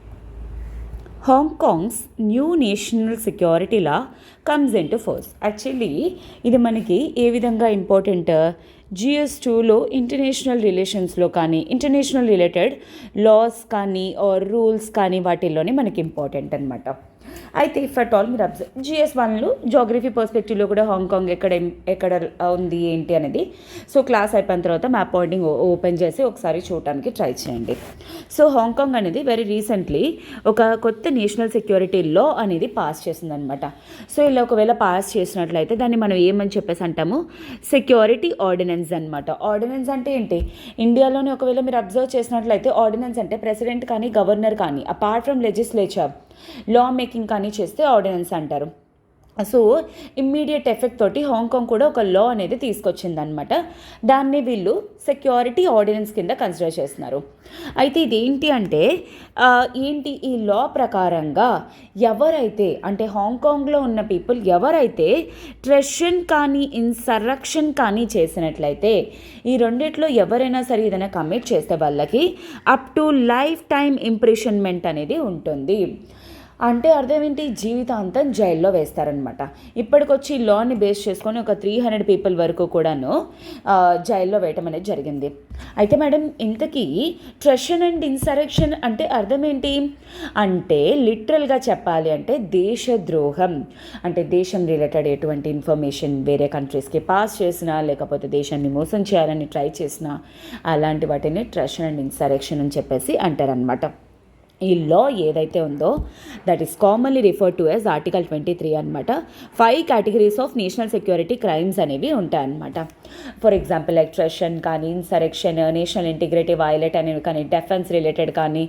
Hong Kong's new national security law comes into force. Actually ఇది మనకి ఏ విధంగా ఇంపార్టెంట్, GS2లో ఇంటర్నేషనల్ రిలేషన్స్లో కానీ ఇంటర్నేషనల్ రిలేటెడ్ లాస్ కానీ ఆర్ రూల్స్ కానీ వాటిల్లోనే మనకి ఇంపార్టెంట్ అనమాట. అయితే ఇఫ్ అట్ ఆల్ మీరు అబ్జర్వ్ GS1లో జోగ్రఫీ పర్స్పెక్టివ్లో కూడా హాంకాంగ్ ఎక్కడ ఉంది ఏంటి అనేది. సో క్లాస్ అయిపోయిన తర్వాత మ్యాప్ పాయింటింగ్ ఓపెన్ చేసి ఒకసారి చూడటానికి ట్రై చేయండి. సో హాంకాంగ్ అనేది వెరీ రీసెంట్లీ ఒక కొత్త నేషనల్ సెక్యూరిటీ లా అనేది పాస్ చేసిందనమాట. సో ఇలా ఒకవేళ పాస్ చేసినట్లయితే దాన్ని మనం ఏమని చెప్పేసి అంటాము, సెక్యూరిటీ ఆర్డినెన్స్ అనమాట. ఆర్డినెన్స్ అంటే ఏంటి, ఇండియాలోనే ఒకవేళ మీరు అబ్జర్వ్ చేసినట్లయితే ఆర్డినెన్స్ అంటే ప్రెసిడెంట్ కానీ గవర్నర్ కానీ apart from legislature law making కానీ చేస్తే ఆర్డినెన్స్ అంటారు. సో ఇమ్మీడియట్ ఎఫెక్ట్ తోటి హాంకాంగ్ కూడా ఒక లా అనేది తీసుకొచ్చిందనమాట. దాన్ని వీళ్ళు సెక్యూరిటీ ఆర్డినెన్స్ కింద కన్సిడర్ చేస్తున్నారు. అయితే ఇదేంటి అంటే ఈ లా ప్రకారంగా ఎవరైతే అంటే హాంకాంగ్లో ఉన్న పీపుల్ ఎవరైతే ట్రెషన్ కానీ ఇన్సర్రక్షన్ కానీ చేసినట్లయితే ఈ రెండిట్లో ఎవరైనా సరే ఏదైనా కమిట్ చేస్తే వాళ్ళకి అప్ టు లైఫ్ టైం ఇంప్రిషన్మెంట్ అనేది ఉంటుంది. అంటే అర్థం ఏంటి, జీవితాంతం జైల్లో వేస్తారనమాట. ఇప్పటికొచ్చి ఈ లాని బేస్ చేసుకొని ఒక 300 పీపుల్ వరకు కూడాను జైల్లో వేయటం అనేది జరిగింది. అయితే మేడం ఇంతకీ ట్రెషన్ అండ్ ఇన్సరెక్షన్ అంటే అర్థం ఏంటి అంటే, లిటరల్గా చెప్పాలి అంటే దేశద్రోహం. అంటే దేశం రిలేటెడ్ ఎటువంటి ఇన్ఫర్మేషన్ వేరే కంట్రీస్కి పాస్ చేసినా, లేకపోతే దేశాన్ని మోసం చేయాలని ట్రై చేసినా, అలాంటి వాటిని ట్రెషన్ అండ్ ఇన్సరెక్షన్ అని చెప్పేసి అంటారనమాట. ఈ లా ఏదైతే ఉందో that is commonly referred to as article 23 అనమాట. 5 categories of national security crimes అనేవి ఉంటాయన్నమాట. ఫర్ ఎగ్జాంపుల్ లైక్ ట్రెషన్ కానీ, ఇన్సరెక్షన్, నేషనల్ ఇంటిగ్రిటీ వయలేట్ అనేవి కానీ, డిఫెన్స్ రిలేటెడ్ కానీ,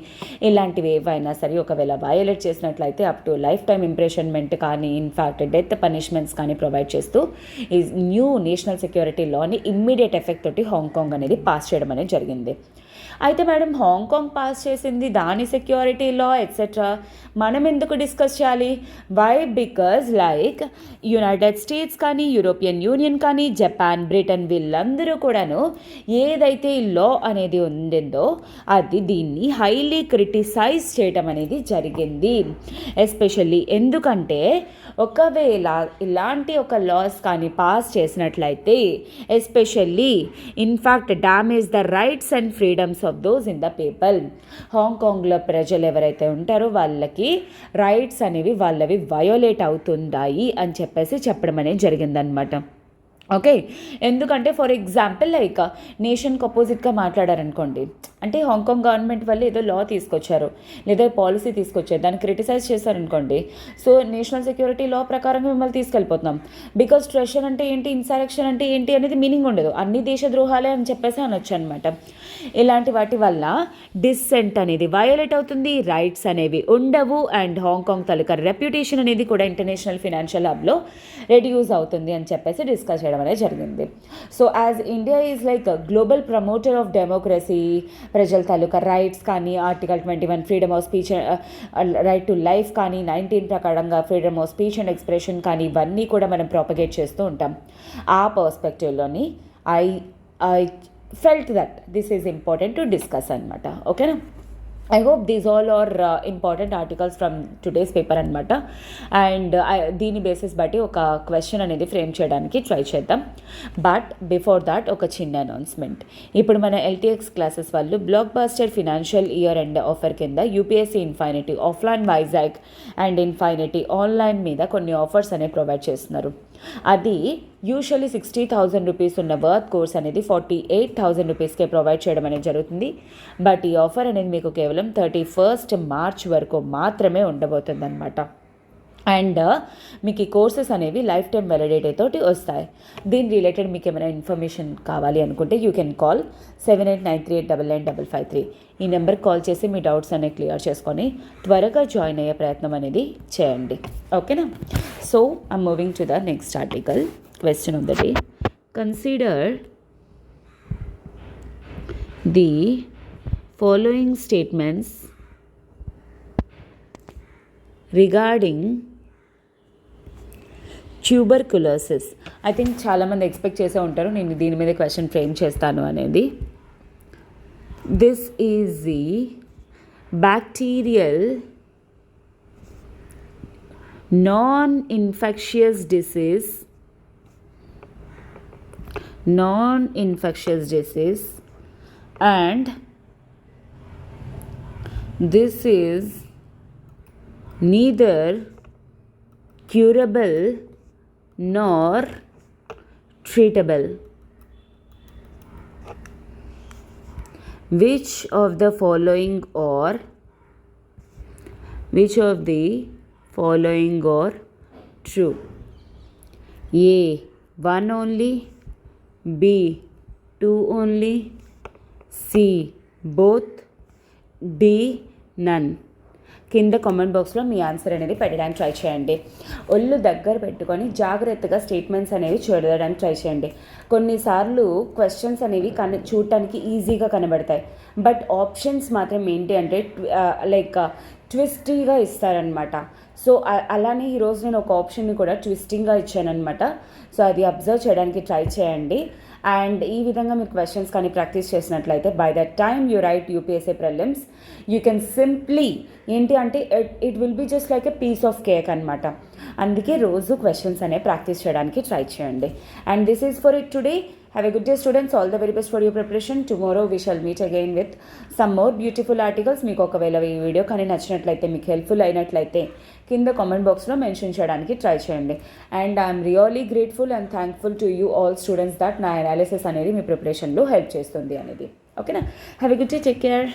ఇలాంటివి ఏవైనా సరే ఒకవేళ వయలేట్ చేసినట్లయితే up to life time imprisonment కానీ, ఇన్ఫ్యాక్ట్ డెత్ పనిష్మెంట్స్ కానీ ప్రొవైడ్ చేస్తూ ఈ న్యూ నేషనల్ సెక్యూరిటీ లాని ఇమ్మీడియట్ ఎఫెక్ట్ తోటి హాంకాంగ్ అనేది పాస్ చేయడం అనేది జరిగింది. అయితే మేడం హాంకాంగ్ పాస్ చేసింది, దాని సెక్యూరిటీ లా ఎట్సెట్రా మనం ఎందుకు డిస్కస్ చేయాలి? Why? Because like United States కానీ, యూరోపియన్ యూనియన్ కానీ, జపాన్, బ్రిటన్ వీళ్ళందరూ కూడాను ఏదైతే ఈ లా అనేది ఉండిందో అది దీన్ని హైలీ క్రిటిసైజ్ చేయటం అనేది జరిగింది. ఎస్పెషల్లీ ఎందుకంటే ఒకవేళ ఇలాంటి ఒక లాస్ కానీ పాస్ చేసినట్లయితే especially in fact damage the rights and freedoms of those in the people. హాంకాంగ్లో ప్రజలు ఎవరైతే ఉంటారో వాళ్ళకి రైట్స్ అనేవి వాళ్ళవి వయోలేట్ అవుతుందాయి అని చెప్పేసి చెప్పడం అనేది జరిగిందనమాట. ఓకే, ఎందుకంటే ఫర్ ఎగ్జాంపుల్ లైక్ నేషన్కి అపోజిట్గా మాట్లాడారనుకోండి, అంటే హాంకాంగ్ గవర్నమెంట్ వాళ్ళు ఏదో లా తీసుకొచ్చారు లేదా పాలసీ తీసుకొచ్చారు, దాన్ని క్రిటిసైజ్ చేశారనుకోండి, సో నేషనల్ సెక్యూరిటీ లా ప్రకారం మిమ్మల్ని తీసుకెళ్ళిపోతున్నాం. బికాస్ ట్రెషన్ అంటే ఏంటి, ఇన్సరెక్షన్ అంటే ఏంటి అనేది మీనింగ్ ఉండదు, అన్ని దేశద్రోహాలే అని చెప్పేసి అనొచ్చు అనమాట. ఇలాంటి వాటి వల్ల డిస్సెంట్ అనేది వయోలేట్ అవుతుంది, రైట్స్ అనేవి ఉండవు, అండ్ హాంకాంగ్ తాలూకా రెప్యుటేషన్ అనేది కూడా ఇంటర్నేషనల్ ఫినాన్షియల్ హబ్లో రెడ్యూస్ అవుతుంది అని చెప్పేసి డిస్కస్ చేయడం అనేది జరిగింది. So as India is like global promoter of democracy, ప్రజల తాలూకా రైట్స్ కానీ, article 21 freedom of speech, right to life కానీ, 19 ప్రకారంగా freedom of speech and expression కానీ, ఇవన్నీ కూడా మనం ప్రాపగేట్ చేస్తూ ఉంటాం. ఆ పర్స్పెక్టివ్లోని I felt that this is important to discuss అనమాట. ఓకేనా? I hope these all are important articles from today's paper అనమాట. అండ్ దీని బేసిస్ బట్టి ఒక క్వశ్చన్ అనేది ఫ్రేమ్ చేయడానికి ట్రై చేద్దాం. బట్ బిఫోర్ దాట్ ఒక చిన్న అనౌన్స్మెంట్. ఇప్పుడు మన ఎల్టీఎక్స్ క్లాసెస్ వాళ్ళు blockbuster financial year end offer కింద UPSC infinity offline Vizag and infinity online మీద కొన్ని ఆఫర్స్ అనేవి ప్రొవైడ్ చేస్తున్నారు. అది యూజువల్లీ 60,000 రూపీస్ ఉన్న వర్త్ కోర్స్ అనేది 48,000 రూపీస్కే ప్రొవైడ్ చేయడం అనేది జరుగుతుంది. బట్ ఈ ఆఫర్ అనేది మీకు కేవలం 31st మార్చ్ వరకు మాత్రమే ఉండబోతుంది అనమాట. అండ్ మీకు ఈ కోర్సెస్ అనేవి లైఫ్ టైం వ్యాలిడిటీ తోటి వస్తాయి. దీని రిలేటెడ్ మీకు ఏమైనా ఇన్ఫర్మేషన్ కావాలి అనుకుంటే యూ కెన్ కాల్ 7893899553. ఈ నెంబర్కి కాల్ చేసి మీ డౌట్స్ అనేవి క్లియర్ చేసుకొని త్వరగా జాయిన్ అయ్యే ప్రయత్నం అనేది చేయండి. ఓకేనా? So I'm moving to the next article. Question of the day: consider the following statements regarding tuberculosis. I think చాలామంది ఎక్స్పెక్ట్ చేసే ఉంటారు నేను దీని మీద క్వశ్చన్ ఫ్రేమ్ చేస్తాను అనేది. This is the bacterial non-infectious disease and this is neither curable nor treatable. Which of the following are true? A, 1 only, B, 2 only, C, both, D, none. కింద comment బాక్స్లో మీ answer అనేది పెట్టడానికి try చేయండి. ఒళ్ళు దగ్గర పెట్టుకొని జాగ్రత్తగా స్టేట్మెంట్స్ అనేవి చూడడానికి ట్రై చేయండి. కొన్నిసార్లు క్వశ్చన్స్ అనేవి చూడటానికి ఈజీగా కనబడతాయి, బట్ ఆప్షన్స్ మాత్రం ఏంటి అంటే లైక్ ట్విస్టీగా ఇస్తారనమాట. సో అలానే ఈరోజు నేను ఒక ఆప్షన్ని కూడా ట్విస్టింగ్గా ఇచ్చానమాట. సో అది అబ్జర్వ్ చేయడానికి ట్రై చేయండి. అండ్ ఈ విధంగా మీరు క్వశ్చన్స్ కానీ ప్రాక్టీస్ చేసినట్లయితే by that time you write UPSC prelims you can simply ఏంటి అంటే it will be just like a piece of cake అనమాట. అందుకే రోజు క్వశ్చన్స్ అనేవి ప్రాక్టీస్ చేయడానికి ట్రై చేయండి. And this is for it today. Have a good day, students. All the very best for your preparation. Tomorrow we shall meet again with some more beautiful articles. మీకు ఒకవేళ ఈ video కానీ నచ్చినట్లయితే, మీకు helpful అయినట్లయితే కింద comment బాక్స్లో mention చేయడానికి ట్రై చేయండి. And I'm really grateful and thankful to you all students that నా అనాలిసిస్ అనేది మీ ప్రిపరేషన్లో హెల్ప్ చేస్తుంది అనేది. ఓకేనా? Have a good day, take care.